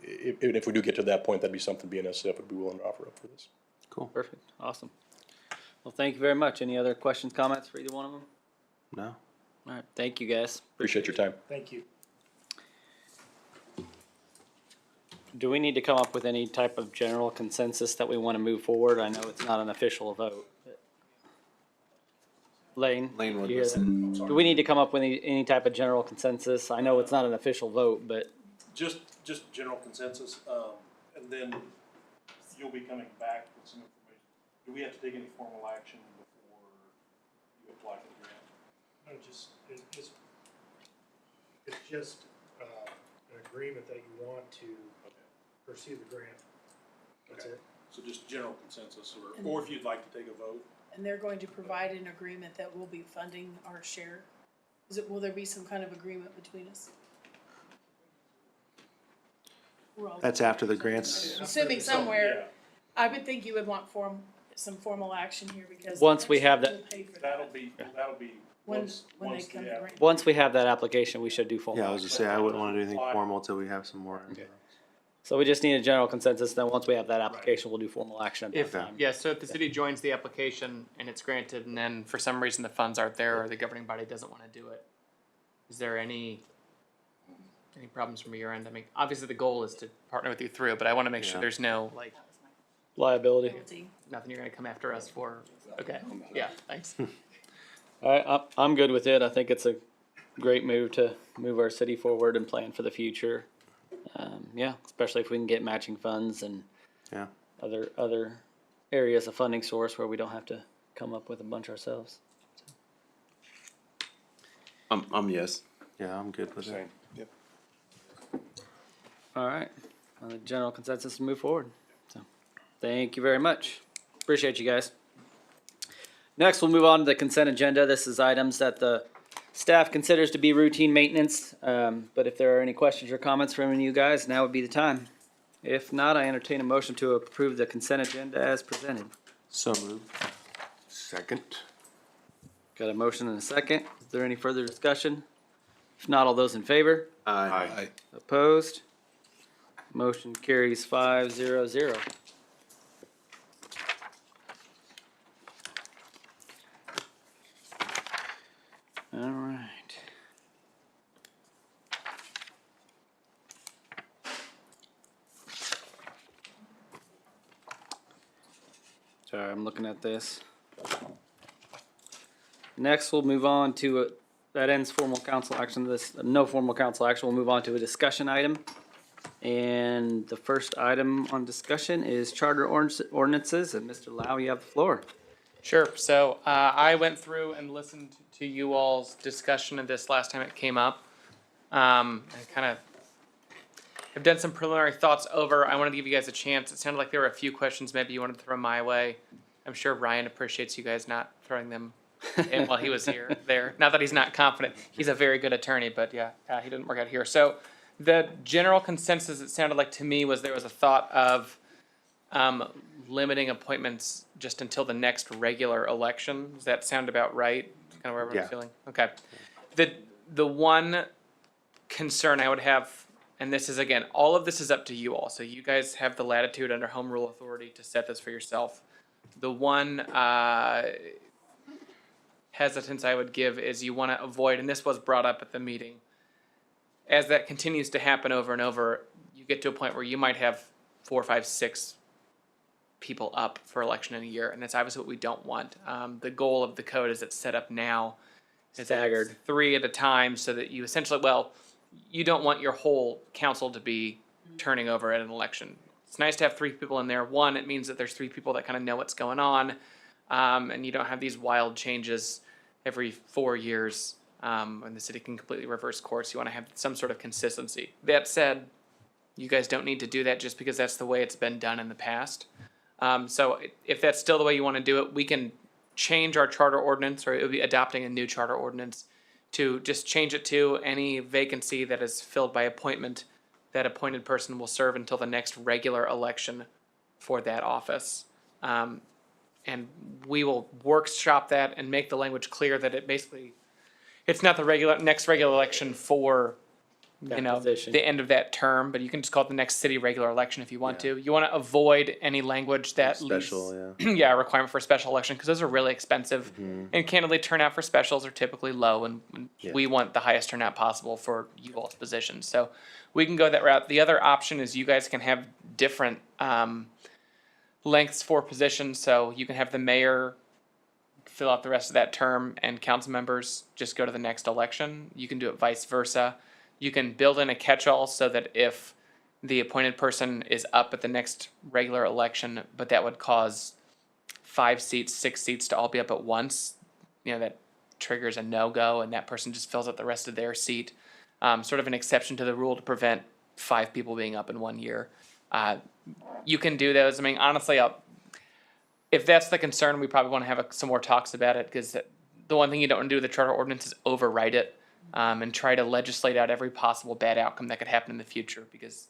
[SPEAKER 10] if we do get to that point, that'd be something BNSF would be willing to offer up for this.
[SPEAKER 1] Cool.
[SPEAKER 2] Perfect. Awesome. Well, thank you very much. Any other questions, comments for either one of them?
[SPEAKER 1] No?
[SPEAKER 2] All right. Thank you, guys.
[SPEAKER 10] Appreciate your time.
[SPEAKER 9] Thank you.
[SPEAKER 2] Do we need to come up with any type of general consensus that we want to move forward? I know it's not an official vote. But Lane?
[SPEAKER 8] Lane would
[SPEAKER 2] you hear that?
[SPEAKER 8] listen.
[SPEAKER 2] Do we need to come up with any type of general consensus? I know it's not an official vote, but
[SPEAKER 4] Just general consensus, and then you'll be coming back with some information. Do we have to take any formal action before you apply for the grant?
[SPEAKER 9] No, it's just an agreement that you want to pursue the grant. That's it.
[SPEAKER 4] So just general consensus, or if you'd like to take a vote.
[SPEAKER 7] And they're going to provide an agreement that we'll be funding our share? Will there be some kind of agreement between us? We're all-
[SPEAKER 1] That's after the grants.
[SPEAKER 7] Assuming somewhere,
[SPEAKER 4] Yeah,
[SPEAKER 7] I would think you would want some formal action here because.
[SPEAKER 2] Once we have that-
[SPEAKER 7] we'll pay for
[SPEAKER 4] that'll
[SPEAKER 7] that.
[SPEAKER 4] be,
[SPEAKER 7] When
[SPEAKER 4] once
[SPEAKER 7] they
[SPEAKER 4] the
[SPEAKER 7] come to
[SPEAKER 4] app-
[SPEAKER 7] grant.
[SPEAKER 2] once we have that application, we should do formal.
[SPEAKER 1] Yeah, I was just saying, I wouldn't want to do anything formal until we have some more.
[SPEAKER 2] So we just need a general consensus, then once we have that application, we'll do formal action at that
[SPEAKER 11] If,
[SPEAKER 2] time.
[SPEAKER 11] yeah, so if the city joins the application and it's granted, and then for some reason the funds aren't there, or the governing body doesn't wanna do it, is there any problems from your end? I mean, obviously the goal is to partner with you through, but I wanna make sure
[SPEAKER 1] Yeah.
[SPEAKER 11] there's no, like,
[SPEAKER 2] Liability.
[SPEAKER 7] Penalty.
[SPEAKER 11] nothing you're gonna come after us for. Okay, yeah, thanks.
[SPEAKER 2] All right, I'm good with it. I think it's a great move to move our city forward and plan for the future. Yeah, especially if we can get matching funds and
[SPEAKER 1] Yeah.
[SPEAKER 2] other areas of funding source where we don't have to come up with a bunch ourselves.
[SPEAKER 8] I'm yes.
[SPEAKER 1] Yeah, I'm good with it.
[SPEAKER 10] Yep.
[SPEAKER 2] All right, the general consensus to move forward. So, thank you very much. Appreciate you guys. Next, we'll move on to the consent agenda. This is items that the staff considers to be routine maintenance. But if there are any questions or comments from any of you guys, now would be the time. If not, I entertain a motion to approve the consent agenda as presented.
[SPEAKER 1] So moved. Second.
[SPEAKER 2] Got a motion and a second. Is there any further discussion? If not, all those in favor?
[SPEAKER 8] Aye.
[SPEAKER 2] Opposed? Motion carries 5-0-0. All right. Sorry, I'm looking at this. Next, we'll move on to, that ends formal council action. No formal council action. We'll move on to a discussion item. And the first item on discussion is charter ordinances, and Mr. Lau, you have the floor.
[SPEAKER 11] Sure. So I went through and listened to you all's discussion of this last time it came up. I kind of have done some preliminary thoughts over. I wanted to give you guys a chance. It sounded like there were a few questions maybe you wanted to throw my way. I'm sure Ryan appreciates you guys not throwing them in while he was there. Not that he's not confident. He's a very good attorney, but yeah, he didn't work out here. So the general consensus, it sounded like to me, was there was a thought of limiting appointments just until the next regular election. Does that sound about right? Kind of where everyone's
[SPEAKER 1] Yeah.
[SPEAKER 11] feeling? Okay. The one concern I would have, and this is again, all of this is up to you all. So you guys have the latitude under home rule authority to set this for yourself. The one hesitance I would give is you want to avoid, and this was brought up at the meeting, as that continues to happen over and over, you get to a point where you might have 4, 5, 6 people up for election in a year, and that's obviously what we don't want. The goal of the code as it's set up now is that it's
[SPEAKER 2] Staggered.
[SPEAKER 11] 3 at a time, so that you essentially, well, you don't want your whole council to be turning over at an election. It's nice to have 3 people in there. One, it means that there's 3 people that kind of know what's going on, and you don't have these wild changes every 4 years, when the city can completely reverse course. You want to have some sort of consistency. That said, you guys don't need to do that just because that's the way it's been done in the past. So if that's still the way you want to do it, we can change our charter ordinance, or it would be adopting a new charter ordinance to just change it to any vacancy that is filled by appointment. That appointed person will serve until the next regular election for that office. And we will workshop that and make the language clear that it basically, it's not the next regular election for,
[SPEAKER 2] That
[SPEAKER 11] you know,
[SPEAKER 2] position.
[SPEAKER 11] the end of that term, but you can just call it the next city regular election if you want to. You want to avoid any language that
[SPEAKER 1] Special,
[SPEAKER 11] leaves, yeah, a requirement for a special election, because those are really expensive. And candidly, turnout for specials are typically low, and we want the highest turnout possible for you all's positions. So we can go that route. The other option is you guys can have different lengths for positions. So you can have the mayor fill out the rest of that term, and council members just go to the next election. You can do it vice versa. You can build in a catch-all so that if the appointed person is up at the next regular election, but that would cause 5 seats, 6 seats to all be up at once, you know, that triggers a no-go, and that person just fills up the rest of their seat. Sort of an exception to the rule to prevent 5 people being up in 1 year. You can do those. I mean, honestly, if that's the concern, we probably want to have some more talks about it, because the one thing you don't want to do with the charter ordinance is overwrite it. And try to legislate out every possible bad outcome that could happen in the future, because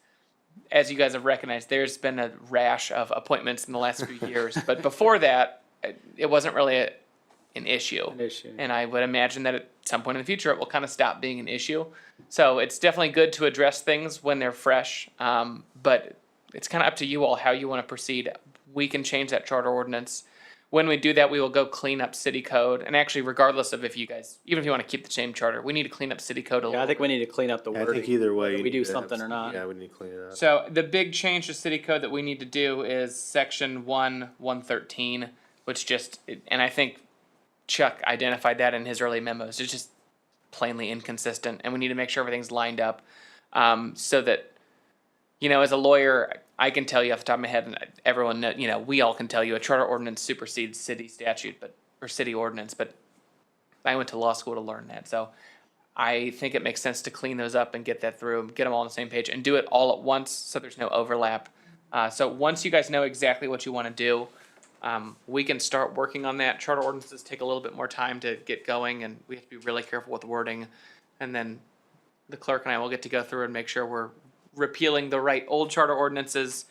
[SPEAKER 11] as you guys have recognized, there's been a rash of appointments in the last few years, but before that, it wasn't really an issue. And I would imagine that at some point in the future, it will kind of stop being an issue. So it's definitely good to address things when they're fresh, but it's kind of up to you all how you want to proceed. We can change that charter ordinance. When we do that, we will go clean up city code. And actually, regardless of if you guys, even if you want to keep the same charter, we need to clean up city code a
[SPEAKER 2] Yeah,
[SPEAKER 11] little
[SPEAKER 2] I think we need to clean up the
[SPEAKER 1] I
[SPEAKER 2] wording.
[SPEAKER 1] think either way.
[SPEAKER 2] whether
[SPEAKER 1] you
[SPEAKER 2] we do
[SPEAKER 1] need to have
[SPEAKER 2] something or not.
[SPEAKER 1] Yeah, we need to clean it up.
[SPEAKER 11] So the big change to city code that we need to do is section 113, which just, and I think Chuck identified that in his early memos. It's just plainly inconsistent, and we need to make sure everything's lined up, so that, you know, as a lawyer, I can tell you off the top of my head, and everyone know, you know, we all can tell you a charter ordinance supersedes city statute, or city ordinance, but I went to law school to learn that. So I think it makes sense to clean those up and get that through, get them all on the same page, and do it all at once so there's no overlap. So once you guys know exactly what you want to do, we can start working on that. Charter ordinances take a little bit more time to get going, and we have to be really careful with wording. And then the clerk and I will get to go through and make sure we're repealing the right old charter ordinances.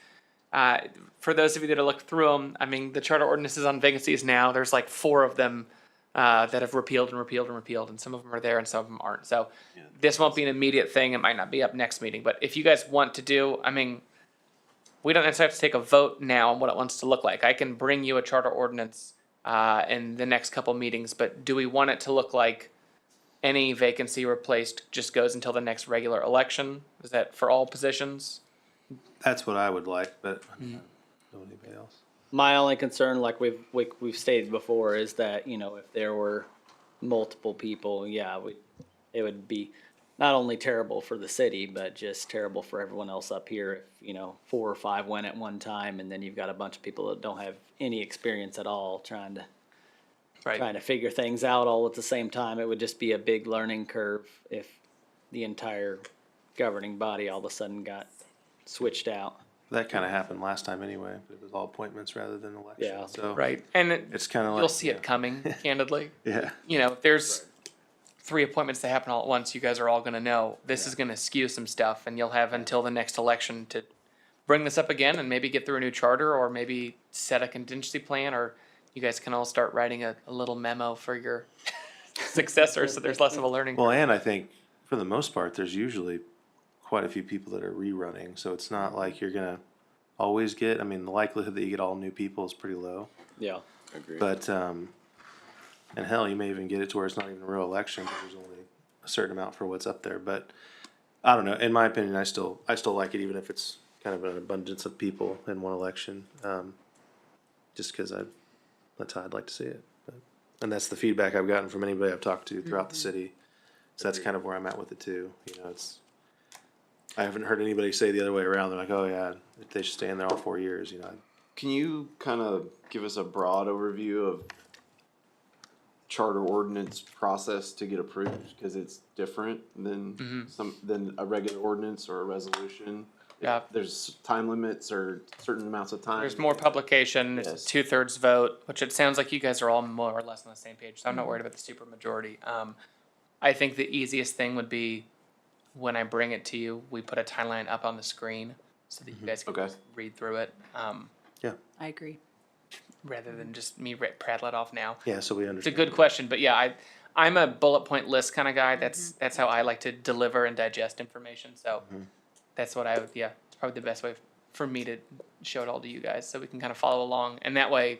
[SPEAKER 11] For those of you that have looked through them, I mean, the charter ordinances on vacancies now, there's like 4 of them that have repealed and repealed and repealed, and some of them are there and some of them aren't. So this won't be an immediate thing. It might not be up next meeting, but if you guys want to do, I mean, we don't necessarily have to take a vote now on what it wants to look like. I can bring you a charter ordinance in the next couple meetings, but do we want it to look like any vacancy replaced just goes until the next regular election? Is that for all positions?
[SPEAKER 1] That's what I would like, but I don't know anybody else.
[SPEAKER 2] My only concern, like we've stated before, is that, you know, if there were multiple people, yeah, it would be not only terrible for the city, but just terrible for everyone else up here. If, you know, 4 or 5 went at one time, and then you've got a bunch of people that don't have any experience at all trying to figure things out all at the same time. It would just be a big learning curve if the entire governing body all of a sudden got switched out.
[SPEAKER 1] That kind of happened last time anyway. It was all appointments rather than elections.
[SPEAKER 2] Yeah.
[SPEAKER 1] So
[SPEAKER 11] Right. And
[SPEAKER 1] it's kind of like
[SPEAKER 11] you'll see it coming, candidly.
[SPEAKER 1] Yeah.
[SPEAKER 11] You know, if there's 3 appointments that happen all at once, you guys are all going to know this is going to skew some stuff, and you'll have until the next election to bring this up again and maybe get through a new charter, or maybe set a contingency plan, or you guys can all start writing a little memo for your successor so there's less of a learning
[SPEAKER 1] Well,
[SPEAKER 11] curve.
[SPEAKER 1] and I think for the most part, there's usually quite a few people that are rerunning, so it's not like you're gonna always get. I mean, the likelihood that you get all new people is pretty low.
[SPEAKER 2] Yeah.
[SPEAKER 1] But and hell, you may even get it to where it's not even a real election because there's only a certain amount for what's up there. But I don't know, in my opinion, I still like it, even if it's kind of an abundance of people in one election. Just cause that's how I'd like to see it. But- And that's the feedback I've gotten from anybody I've talked to throughout the city. So that's kind of where I'm at with it too, you know, I haven't heard anybody say the other way around. They're like, oh yeah, they should stay in there all 4 years, you know.
[SPEAKER 8] Can you kind of give us a broad overview of charter ordinance process to get approved? Because it's different than than a regular ordinance or a resolution.
[SPEAKER 11] Yeah.
[SPEAKER 8] There's time limits or certain amounts of time.
[SPEAKER 11] There's more publication, it's
[SPEAKER 8] Yes.
[SPEAKER 11] a 2/3 vote, which it sounds like you guys are all more or less on the same page, so I'm not worried about the super majority. I think the easiest thing would be when I bring it to you, we put a timeline up on the screen so that you guys can
[SPEAKER 8] Okay.
[SPEAKER 11] just read through it,
[SPEAKER 5] I agree.
[SPEAKER 11] rather than just me prattle it off now.
[SPEAKER 1] Yeah, so we
[SPEAKER 11] It's a
[SPEAKER 1] understand.
[SPEAKER 11] good question, but yeah, I'm a bullet point list kind of guy. That's how I like to deliver and digest information. So that's what I would. Yeah, it's probably the best way for me to show it all to you guys, so we can kind of follow along, and that way,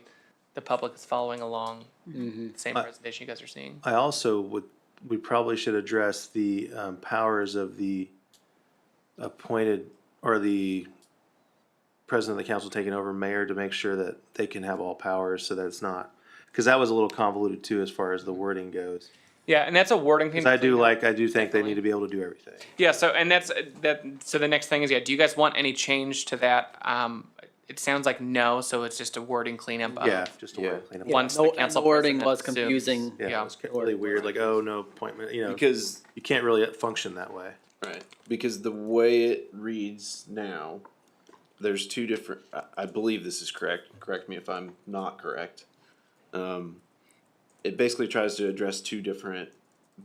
[SPEAKER 11] the public is following along the same presentation you guys are seeing.
[SPEAKER 1] I also we probably should address the powers of the appointed or the president of the council taking over mayor to make sure that they can have all powers so that it's not, because that was a little convoluted too as far as the wording goes.
[SPEAKER 11] Yeah, and that's a wording thing.
[SPEAKER 1] Because I do think they need to be able to do everything.
[SPEAKER 11] Yeah, so and that's that. So the next thing is, yeah, do you guys want any change to that? It sounds like no, so it's just a wording cleanup. Of
[SPEAKER 1] Yeah, just a word cleanup.
[SPEAKER 11] Once
[SPEAKER 2] No,
[SPEAKER 11] the
[SPEAKER 2] and
[SPEAKER 11] council
[SPEAKER 2] the wording
[SPEAKER 11] president
[SPEAKER 2] was
[SPEAKER 11] assumes-
[SPEAKER 2] confusing.
[SPEAKER 1] Yeah,
[SPEAKER 11] Yeah.
[SPEAKER 1] it was really weird, like, oh, no appointment, you know,
[SPEAKER 8] Because
[SPEAKER 1] you can't really function that way.
[SPEAKER 8] Right, because the way it reads now, there's two different, I believe this is correct me if I'm not correct. It basically tries to address two different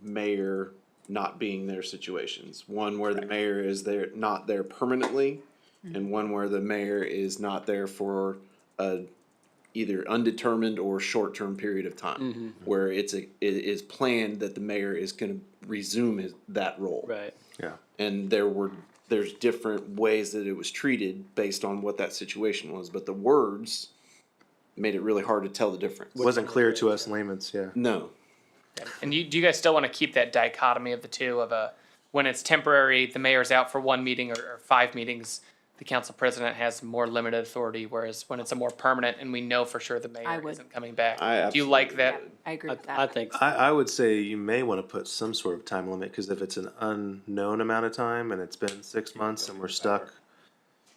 [SPEAKER 8] mayor not being there situations. One where the mayor is there, not there permanently, and one where the mayor is not there for a either undetermined or short-term period of time. Where it is planned that the mayor is gonna resume that role.
[SPEAKER 2] Right.
[SPEAKER 1] Yeah.
[SPEAKER 8] And there's different ways that it was treated based on what that situation was, but the words made it really hard to tell the difference.
[SPEAKER 1] It wasn't clear to us layman's, yeah.
[SPEAKER 8] No,
[SPEAKER 11] And do you guys still want to keep that dichotomy of the two of when it's temporary, the mayor's out for one meeting or 5 meetings, the council president has more limited authority, whereas when it's a more permanent and we know for sure the
[SPEAKER 5] I
[SPEAKER 11] mayor
[SPEAKER 5] would.
[SPEAKER 11] isn't coming back.
[SPEAKER 8] I
[SPEAKER 11] Do you like that?
[SPEAKER 5] I agree with
[SPEAKER 2] I
[SPEAKER 5] that.
[SPEAKER 2] think so.
[SPEAKER 1] I would say you may want to put some sort of time limit, because if it's an unknown amount of time and it's been 6 months and we're stuck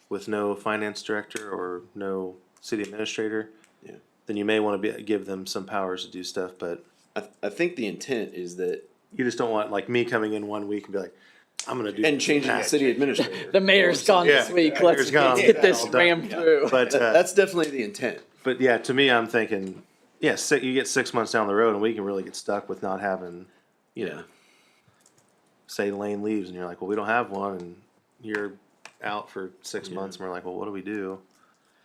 [SPEAKER 1] with no finance director or no city administrator,
[SPEAKER 8] Yeah.
[SPEAKER 1] then you may want to give them some powers to do stuff, but
[SPEAKER 8] I think the intent is that,
[SPEAKER 1] you just don't want like me coming in 1 week and be like, I'm gonna do.
[SPEAKER 8] and changing the
[SPEAKER 1] that.
[SPEAKER 8] city administrator.
[SPEAKER 2] The mayor's gone this
[SPEAKER 1] Yeah,
[SPEAKER 2] week.
[SPEAKER 1] mayor's
[SPEAKER 2] Let's
[SPEAKER 1] gone.
[SPEAKER 2] get this
[SPEAKER 1] All done.
[SPEAKER 2] rammed through.
[SPEAKER 1] But,
[SPEAKER 8] That's definitely the intent.
[SPEAKER 1] but yeah, to me, I'm thinking, yeah, you get 6 months down the road and we can really get stuck with not having, you know, say Lane leaves and you're like, well, we don't have one, and you're out for 6 months and we're like, well, what do we do?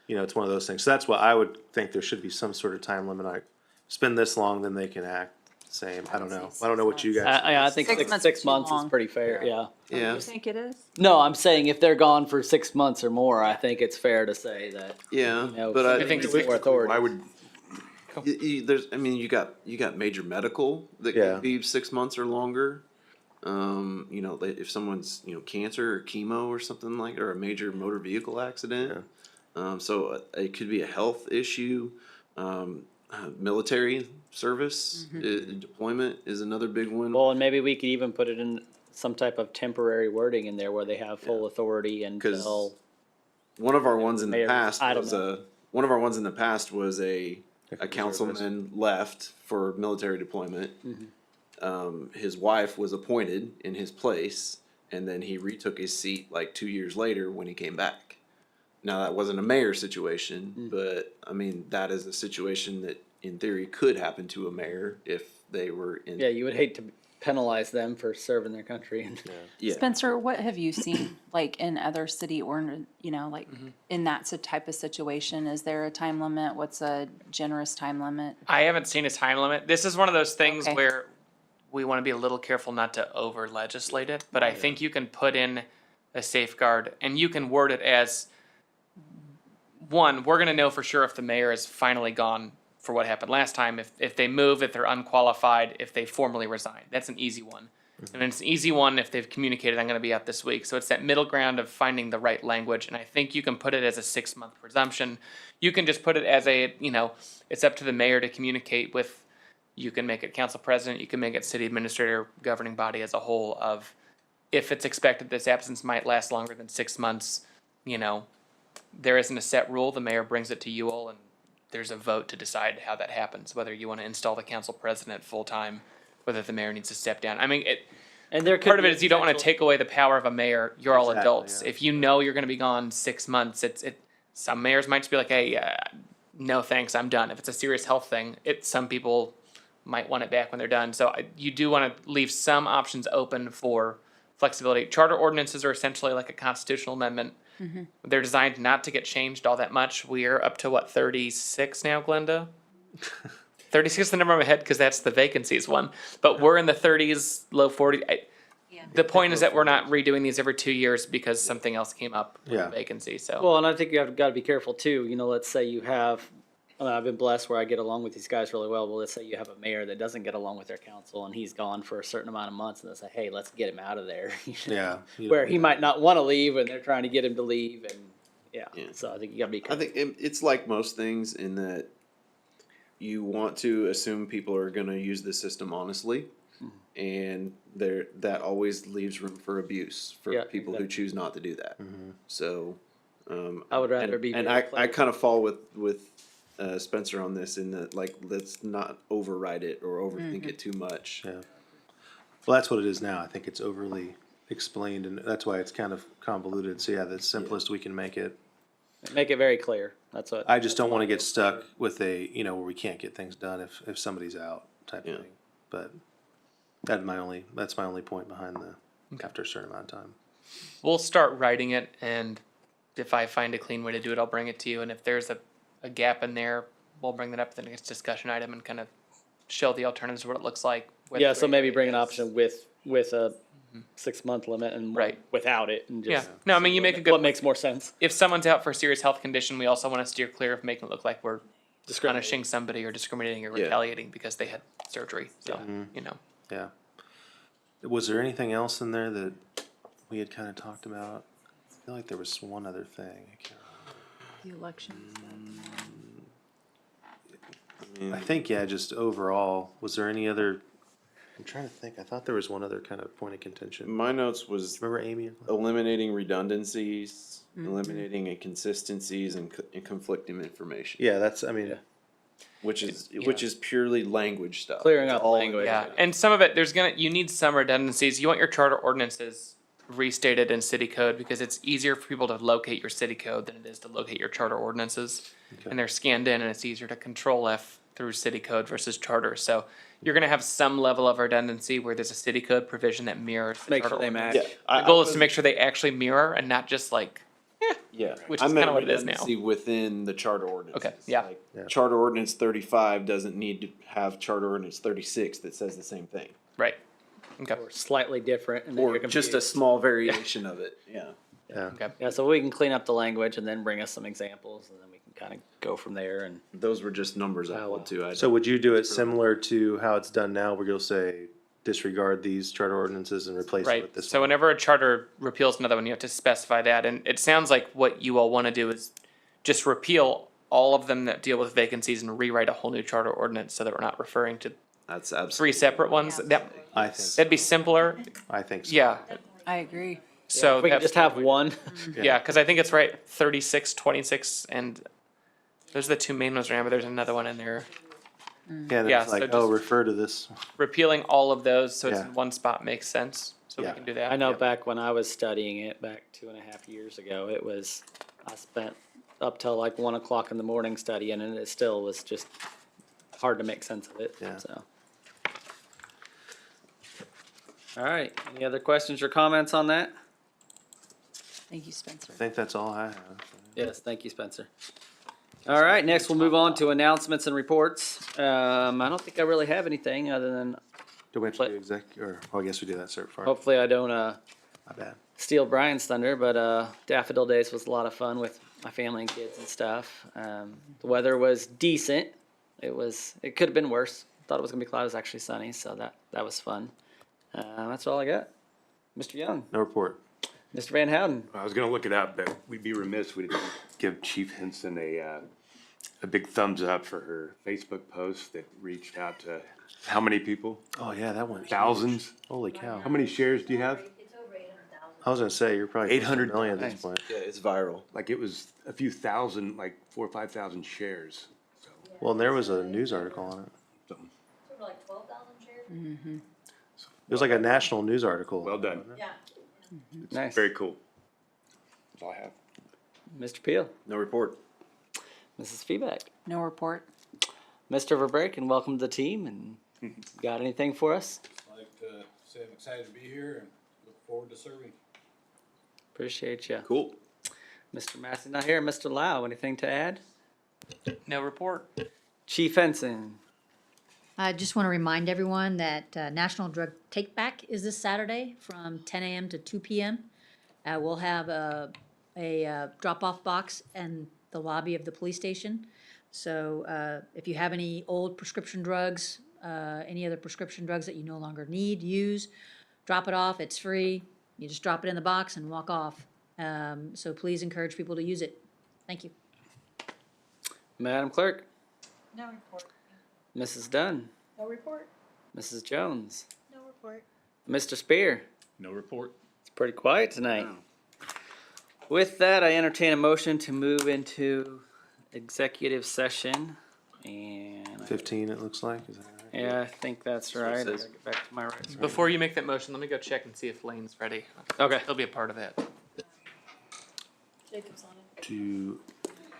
[SPEAKER 1] You know, it's one of those things. So that's why I would think there should be some sort of time limit. I spend this long, then they can act same. I don't know. I don't know what you guys.
[SPEAKER 2] I think
[SPEAKER 5] 6
[SPEAKER 2] six
[SPEAKER 5] months
[SPEAKER 2] six
[SPEAKER 5] is too
[SPEAKER 2] months is
[SPEAKER 5] long.
[SPEAKER 2] pretty fair, yeah.
[SPEAKER 8] Yeah,
[SPEAKER 5] You think it is?
[SPEAKER 2] No, I'm saying if they're gone for 6 months or more, I think it's fair to say that,
[SPEAKER 8] yeah,
[SPEAKER 2] you know,
[SPEAKER 8] but
[SPEAKER 11] I
[SPEAKER 8] I
[SPEAKER 11] think
[SPEAKER 2] it's more authority.
[SPEAKER 9] I would,
[SPEAKER 8] there's, I mean, you got major medical that
[SPEAKER 1] Yeah.
[SPEAKER 8] could be 6 months or longer. You know, if someone's, you know, cancer or chemo or something like, or a major motor vehicle accident. So it could be a health issue. Military service, deployment is another big one.
[SPEAKER 2] Well, and maybe we could even put it in some type of temporary wording in there where they have full authority until,
[SPEAKER 8] One of our ones in the
[SPEAKER 2] Mayor,
[SPEAKER 8] past
[SPEAKER 2] I don't
[SPEAKER 8] was
[SPEAKER 2] know.
[SPEAKER 8] one of our ones in the past was a
[SPEAKER 1] reservist.
[SPEAKER 8] councilman left for military deployment. His wife was appointed in his place, and then he retook his seat like 2 years later when he came back. Now, that wasn't a mayor situation, but I mean, that is a situation that in theory could happen to a mayor if they were in.
[SPEAKER 2] yeah, you would hate to penalize them for serving their country. And
[SPEAKER 8] Yeah.
[SPEAKER 5] Spencer, what have you seen, like, in other city or, you know, like, in that type of situation? Is there a time limit? What's a generous time limit?
[SPEAKER 11] I haven't seen a time limit. This is one of those things
[SPEAKER 5] Okay.
[SPEAKER 11] where we want to be a little careful not to over legislate it, but I think you can put in a safeguard and you can word it as, one, we're going to know for sure if the mayor is finally gone for what happened last time, if they move, if they're unqualified, if they formally resign. That's an easy one. And it's an easy one if they've communicated, I'm gonna be out this week. So it's that middle ground of finding the right language. And I think you can put it as a 6-month presumption. You can just put it as a, it's up to the mayor to communicate with, you can make it council president, you can make it city administrator, governing body as a whole of, if it's expected this absence might last longer than 6 months, there isn't a set rule. The mayor brings it to you all and there's a vote to decide how that happens, whether you want to install the council president full-time, whether the mayor needs to step down. I mean,
[SPEAKER 2] And there could
[SPEAKER 11] part of
[SPEAKER 2] be
[SPEAKER 11] it is you don't want to
[SPEAKER 2] potential-
[SPEAKER 11] take away the power of a mayor. You're all
[SPEAKER 1] Exactly,
[SPEAKER 11] adults.
[SPEAKER 1] yeah.
[SPEAKER 11] If you know you're going to be gone 6 months, some mayors might just be like, hey, no thanks, I'm done. If it's a serious health thing, some people might want it back when they're done. So you do want to leave some options open for flexibility. Charter ordinances are essentially like a constitutional amendment. They're designed not to get changed all that much. We're up to 36 now, Glenda? 36 is the number in my head because that's the vacancies one. But we're in the 30s, low 40s. The point is that we're not redoing these every 2 years because something else came up with
[SPEAKER 1] Yeah.
[SPEAKER 11] a vacancy. So
[SPEAKER 2] Well, and I think you have got to be careful too. Let's say you have, I've been blessed where I get along with these guys really well. Well, let's say you have a mayor that doesn't get along with their council and he's gone for a certain amount of months and they say, hey, let's get him out of there.
[SPEAKER 1] Yeah.
[SPEAKER 2] Where he might not want to leave and they're trying to get him to leave and
[SPEAKER 8] Yeah.
[SPEAKER 2] So I think you got to be
[SPEAKER 8] I
[SPEAKER 2] careful.
[SPEAKER 8] think it's like most things in that you want to assume people are going to use the system honestly, and that always leaves room for abuse for
[SPEAKER 2] Yeah,
[SPEAKER 8] people who choose not to do that. So
[SPEAKER 2] I would rather
[SPEAKER 8] and,
[SPEAKER 2] be
[SPEAKER 8] and
[SPEAKER 2] very
[SPEAKER 8] I
[SPEAKER 2] clear.
[SPEAKER 8] kind of fall with Spencer on this in that, like, let's not override it or overthink it too much.
[SPEAKER 1] Yeah. Well, that's what it is now. I think it's overly explained, and that's why it's kind of convoluted. So yeah, the simplest we can make it.
[SPEAKER 2] Make it very clear. That's what.
[SPEAKER 1] I just don't want to get stuck with where we can't get things done if somebody's out type
[SPEAKER 8] Yeah.
[SPEAKER 1] of thing. But that's my only point behind after a certain amount of time.
[SPEAKER 11] we'll start writing it, and if I find a clean way to do it, I'll bring it to you. And if there's a gap in there, we'll bring that up the next discussion item and kind of show the alternatives, what it looks like. with
[SPEAKER 2] Yeah, so maybe bring an
[SPEAKER 11] regulations.
[SPEAKER 2] option with a 6-month limit and one
[SPEAKER 11] Right.
[SPEAKER 2] without it and
[SPEAKER 11] Yeah,
[SPEAKER 2] just.
[SPEAKER 11] no, I mean, you make a good.
[SPEAKER 2] What makes more sense?
[SPEAKER 11] If someone's out for a serious health condition, we also want to steer clear of making it look like we're
[SPEAKER 2] Discriminating.
[SPEAKER 11] punishing somebody or discriminating or
[SPEAKER 8] Yeah.
[SPEAKER 11] retaliating because they had surgery. So,
[SPEAKER 1] Yeah. Was there anything else in there that we had kind of talked about? I feel like there was one other thing. I can't
[SPEAKER 5] The elections.
[SPEAKER 1] remember. I think, yeah, just overall, was there any other? I'm trying to think. I thought there was one other kind of point of contention.
[SPEAKER 8] My notes was
[SPEAKER 1] Remember Amy?
[SPEAKER 8] eliminating redundancies, eliminating inconsistencies, and conflicting information.
[SPEAKER 1] Yeah, I mean,
[SPEAKER 8] Which is purely language stuff.
[SPEAKER 2] Clearing
[SPEAKER 8] It's
[SPEAKER 2] up
[SPEAKER 8] all
[SPEAKER 2] language.
[SPEAKER 11] yeah. And some of it, you need some redundancies. You want your charter ordinances restated in city code because it's easier for people to locate your city code than it is to locate your charter ordinances. And they're scanned in and it's easier to control F through city code versus charter. So you're gonna have some level of redundancy where there's a city code provision that mirrors the
[SPEAKER 2] Make
[SPEAKER 11] charter
[SPEAKER 2] sure they
[SPEAKER 11] ordinance.
[SPEAKER 2] match.
[SPEAKER 8] Yeah,
[SPEAKER 11] The goal is to make sure they actually mirror and not just like,
[SPEAKER 8] Yeah,
[SPEAKER 11] which
[SPEAKER 8] I
[SPEAKER 11] is
[SPEAKER 8] meant
[SPEAKER 11] kinda what it is now.
[SPEAKER 8] redundancy within the charter ordinance.
[SPEAKER 11] Okay, yeah.
[SPEAKER 8] Charter ordinance 35 doesn't need to have charter ordinance 36 that says the same thing,
[SPEAKER 11] right. Okay.
[SPEAKER 2] Or slightly different and then
[SPEAKER 8] or
[SPEAKER 2] you're
[SPEAKER 8] just a
[SPEAKER 2] confused.
[SPEAKER 8] small variation of it. Yeah.
[SPEAKER 1] yeah.
[SPEAKER 11] Okay.
[SPEAKER 2] Yeah, so we can clean up the language and then bring us some examples and then we can kind of go from there and.
[SPEAKER 8] Those were just numbers I
[SPEAKER 2] Oh, well.
[SPEAKER 8] pulled too.
[SPEAKER 1] So would you do it similar to how it's done now, where you'll say disregard these charter ordinances and replace it
[SPEAKER 11] Right,
[SPEAKER 1] with this
[SPEAKER 11] so
[SPEAKER 1] one?
[SPEAKER 11] whenever a charter repeals another one, you have to specify that, and it sounds like what you all wanna do is just repeal all of them that deal with vacancies and rewrite a whole new charter ordinance so that we're not referring to
[SPEAKER 8] That's
[SPEAKER 11] 3
[SPEAKER 8] absolutely.
[SPEAKER 11] separate ones. That'd
[SPEAKER 1] I
[SPEAKER 11] be simpler,
[SPEAKER 1] think so.
[SPEAKER 11] yeah,
[SPEAKER 5] I agree.
[SPEAKER 11] so
[SPEAKER 2] If we can
[SPEAKER 11] that's
[SPEAKER 2] just have one.
[SPEAKER 11] yeah, cause I think it's right, 36, 26, and those are the two main ones, right, but there's another one in there.
[SPEAKER 1] Yeah, and
[SPEAKER 11] Yeah,
[SPEAKER 1] it's
[SPEAKER 11] so
[SPEAKER 1] like,
[SPEAKER 11] just-
[SPEAKER 1] refer to this.
[SPEAKER 11] Repealing all of those, so it's
[SPEAKER 1] Yeah.
[SPEAKER 11] in one spot makes sense, so we
[SPEAKER 1] Yeah.
[SPEAKER 11] can do that.
[SPEAKER 2] I know
[SPEAKER 11] Yep.
[SPEAKER 2] back when I was studying it back 2.5 years ago, I spent up till like 1 o'clock in the morning studying and it still was just hard to make sense of it,
[SPEAKER 1] Yeah.
[SPEAKER 2] so. All right, any other questions or comments on that?
[SPEAKER 5] Thank you, Spencer.
[SPEAKER 1] I think that's all I have.
[SPEAKER 2] Yes, thank you, Spencer. All right, next we'll move on to announcements and reports. I don't think I really have anything other than
[SPEAKER 1] Do we have to
[SPEAKER 2] But-
[SPEAKER 1] do I guess we do that cert part.
[SPEAKER 2] hopefully I don't,
[SPEAKER 1] My bad.
[SPEAKER 2] steal Brian's thunder, but Daffodil Days was a lot of fun with my family and kids and stuff. The weather was decent. It could have been worse. Thought it was gonna be cloudy. It was actually sunny, so that was fun. That's all I got. Mr. Young,
[SPEAKER 1] No report.
[SPEAKER 2] Mr. Van Houten.
[SPEAKER 12] I was gonna look it up, but we'd be remiss, we didn't give Chief Henson a big thumbs up for her Facebook post that reached out to how many people?
[SPEAKER 1] Oh, yeah, that one.
[SPEAKER 12] Thousands?
[SPEAKER 1] Holy cow.
[SPEAKER 12] How many shares do you have?
[SPEAKER 1] I was gonna say, you're probably.
[SPEAKER 12] 800
[SPEAKER 1] million at
[SPEAKER 2] Nice.
[SPEAKER 1] this point.
[SPEAKER 8] Yeah, it's viral.
[SPEAKER 12] Like it was a few thousand, like 4,000 or 5,000 shares. So,
[SPEAKER 1] Well, and there was a news article on it.
[SPEAKER 12] something.
[SPEAKER 7] Like 12,000 shares?
[SPEAKER 1] It was like a national news article.
[SPEAKER 12] Well done.
[SPEAKER 7] Yeah.
[SPEAKER 2] Nice.
[SPEAKER 12] Very cool. That's all I have.
[SPEAKER 2] Mr. Peel,
[SPEAKER 8] No report.
[SPEAKER 2] Mrs. Feedback,
[SPEAKER 5] No report.
[SPEAKER 2] Mr. Verbreken, welcome to the team. And got anything for us?
[SPEAKER 13] I'd like to say I'm excited to be here and look forward to serving.
[SPEAKER 2] Appreciate you.
[SPEAKER 8] Cool.
[SPEAKER 2] Mr. Massey not here. Mr. Lau, anything to add?
[SPEAKER 11] No report.
[SPEAKER 2] Chief Henson.
[SPEAKER 14] I just want to remind everyone that National Drug Take Back is this Saturday from 10 a.m. to 2 p.m. We'll have a drop-off box in the lobby of the police station. So if you have any old prescription drugs, any other prescription drugs that you no longer need, use, drop it off. It's free. You just drop it in the box and walk off. So please encourage people to use it. Thank you.
[SPEAKER 2] Madam Clerk.
[SPEAKER 7] No report.
[SPEAKER 2] Mrs. Dunn.
[SPEAKER 7] No report.
[SPEAKER 2] Mrs. Jones.
[SPEAKER 7] No report.
[SPEAKER 2] Mr. Spear.
[SPEAKER 13] No report.
[SPEAKER 2] It's pretty quiet tonight. With that, I entertain a motion to move into executive session. And
[SPEAKER 1] 15, it looks like. Is that right?
[SPEAKER 2] yeah, I think that's right. I gotta
[SPEAKER 8] says.
[SPEAKER 2] get back to my right.
[SPEAKER 11] Before you make that motion, let me go check and see if Lane's ready.
[SPEAKER 2] Okay.
[SPEAKER 11] He'll be a part of it.
[SPEAKER 7] Jacob's on it.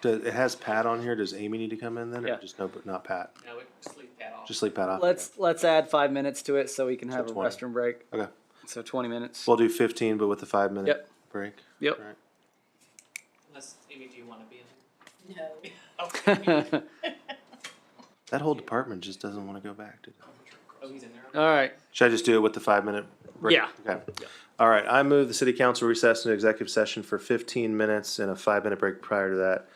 [SPEAKER 1] It has Pat on here. Does Amy need to come in then? Or
[SPEAKER 2] Yeah.
[SPEAKER 1] just no, but not Pat?
[SPEAKER 11] No, just leave that off.
[SPEAKER 1] Just leave Pat off?
[SPEAKER 2] Let's add 5 minutes to it so we can have a
[SPEAKER 1] 20.
[SPEAKER 2] restroom break.
[SPEAKER 1] Okay.
[SPEAKER 2] So 20 minutes.
[SPEAKER 1] We'll do 15, but with the 5-minute
[SPEAKER 2] Yep.
[SPEAKER 1] break.
[SPEAKER 2] Yep.
[SPEAKER 1] Alright.
[SPEAKER 11] Unless, Amy, do you want to be in
[SPEAKER 7] No.
[SPEAKER 11] there? Okay.
[SPEAKER 1] That whole department just doesn't want to go back to that.
[SPEAKER 11] Oh, he's in there.
[SPEAKER 2] All right.
[SPEAKER 1] Should I just do it with the 5-minute break?
[SPEAKER 2] Yeah.
[SPEAKER 1] Okay. All right, I move the city council recess into executive session for 15 minutes and a 5-minute break prior to that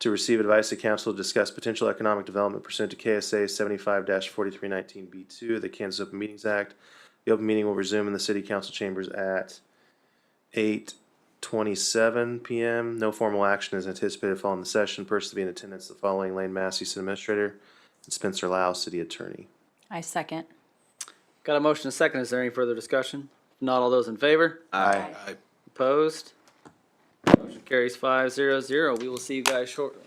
[SPEAKER 1] to receive advice of council to discuss potential economic development pursuant to KSA 75-4319B2, the Kansas Open Meetings Act. The open meeting will resume in the city council chambers at 8:27 p.m. No formal action is anticipated following the session. Persons to be in attendance the following: Lane Massey, city administrator, and Spencer Lau, city attorney.
[SPEAKER 5] I second.
[SPEAKER 2] Got a motion and a second. Is there any further discussion? If not, all those in favor?
[SPEAKER 1] Aye.
[SPEAKER 2] Opposed? Motion carries 5-0-0. We will see you guys shortly.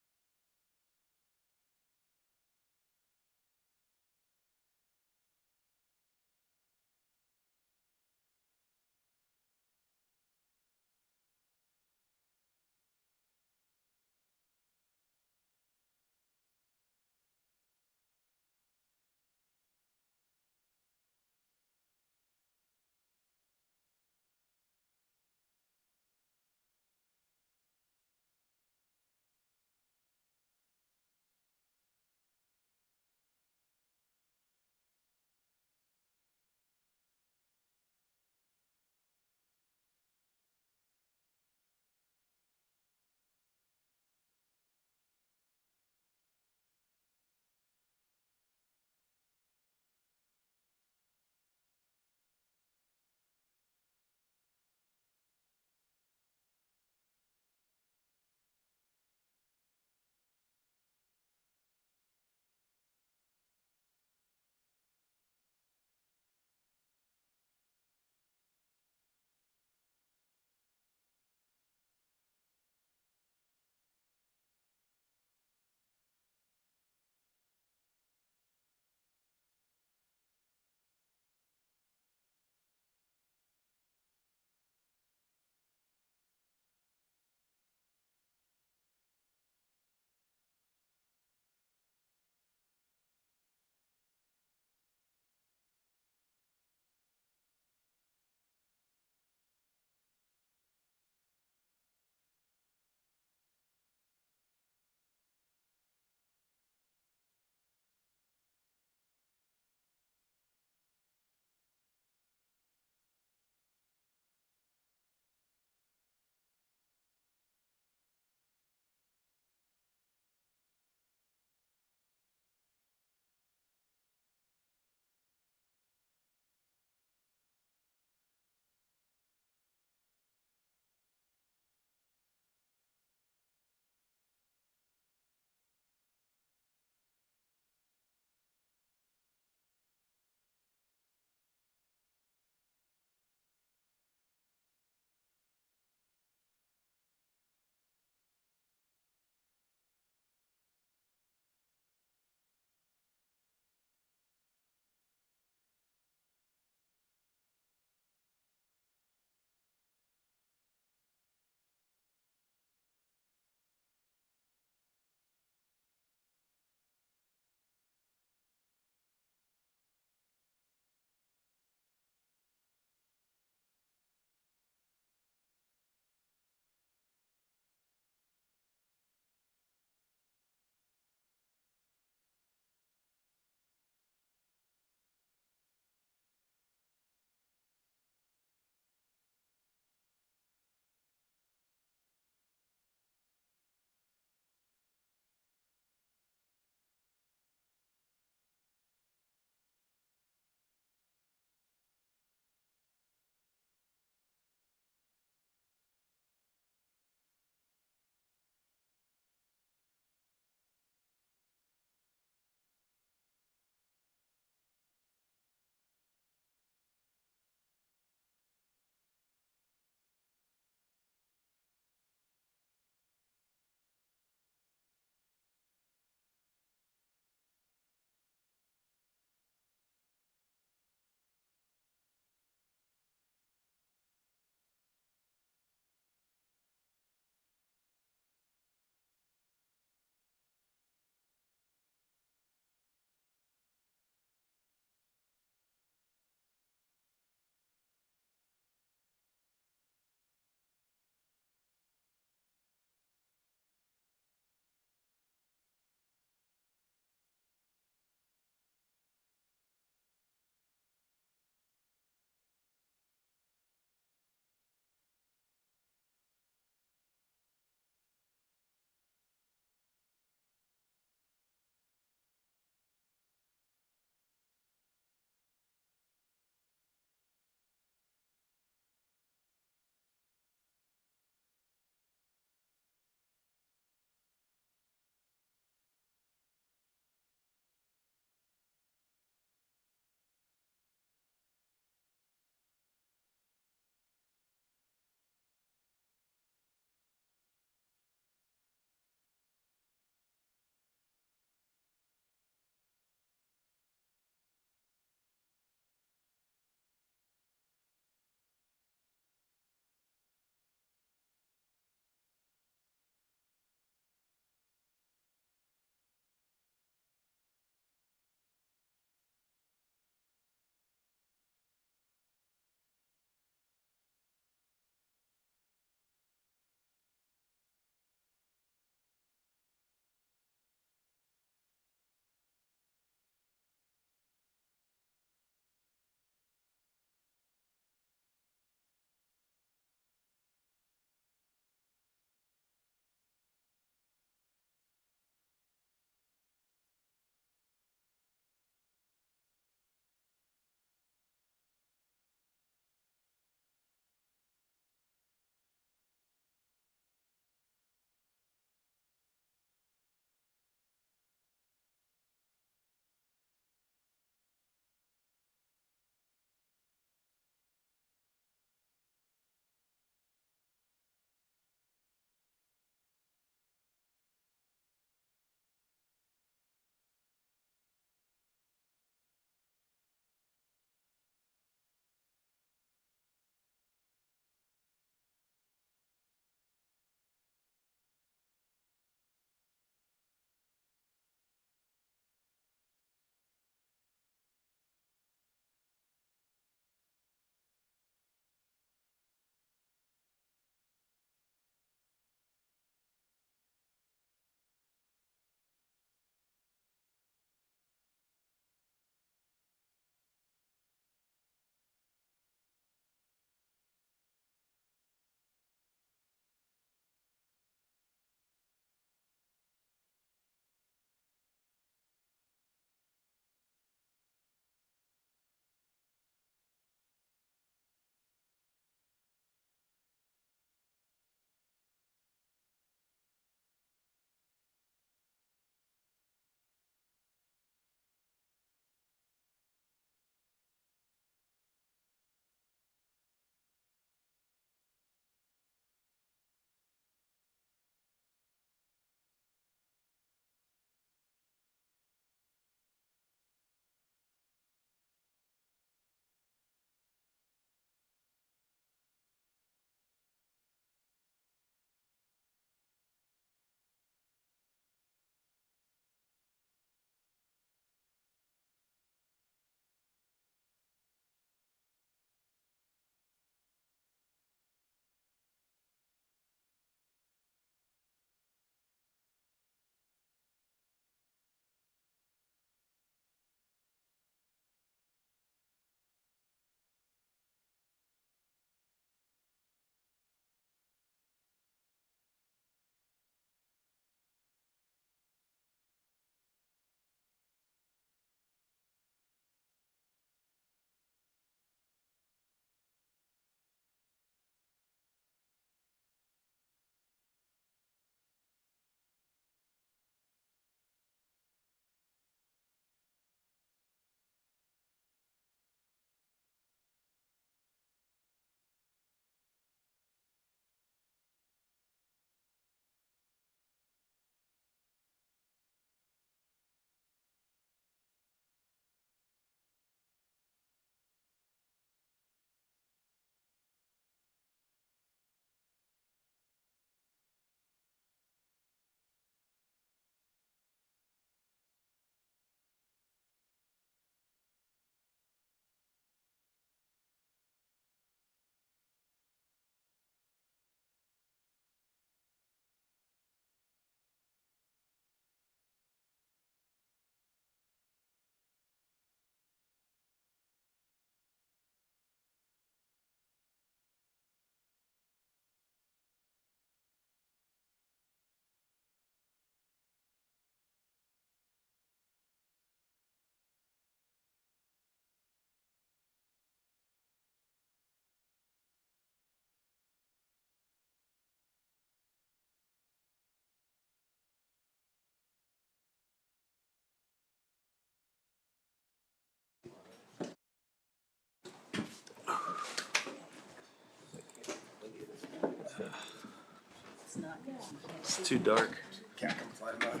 [SPEAKER 1] It's too dark.
[SPEAKER 9] Can't come flying by.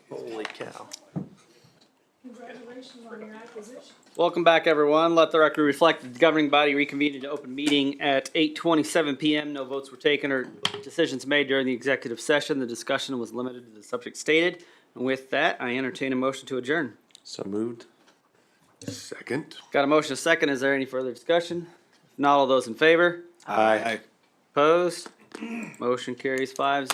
[SPEAKER 1] Holy cow.
[SPEAKER 7] Congratulations on your acquisition.
[SPEAKER 2] Welcome back, everyone. Let the record reflect that the governing body reconvened into open meeting at 8:27 PM. No votes were taken or decisions made during the executive session. The discussion was limited to the subject stated. And with that, I entertain a motion to adjourn.
[SPEAKER 1] So moved.
[SPEAKER 12] Second.
[SPEAKER 2] Got a motion, a second. Is there any further discussion? If not, all those in favor?
[SPEAKER 1] Aye.
[SPEAKER 2] Opposed? Motion carries 5-0.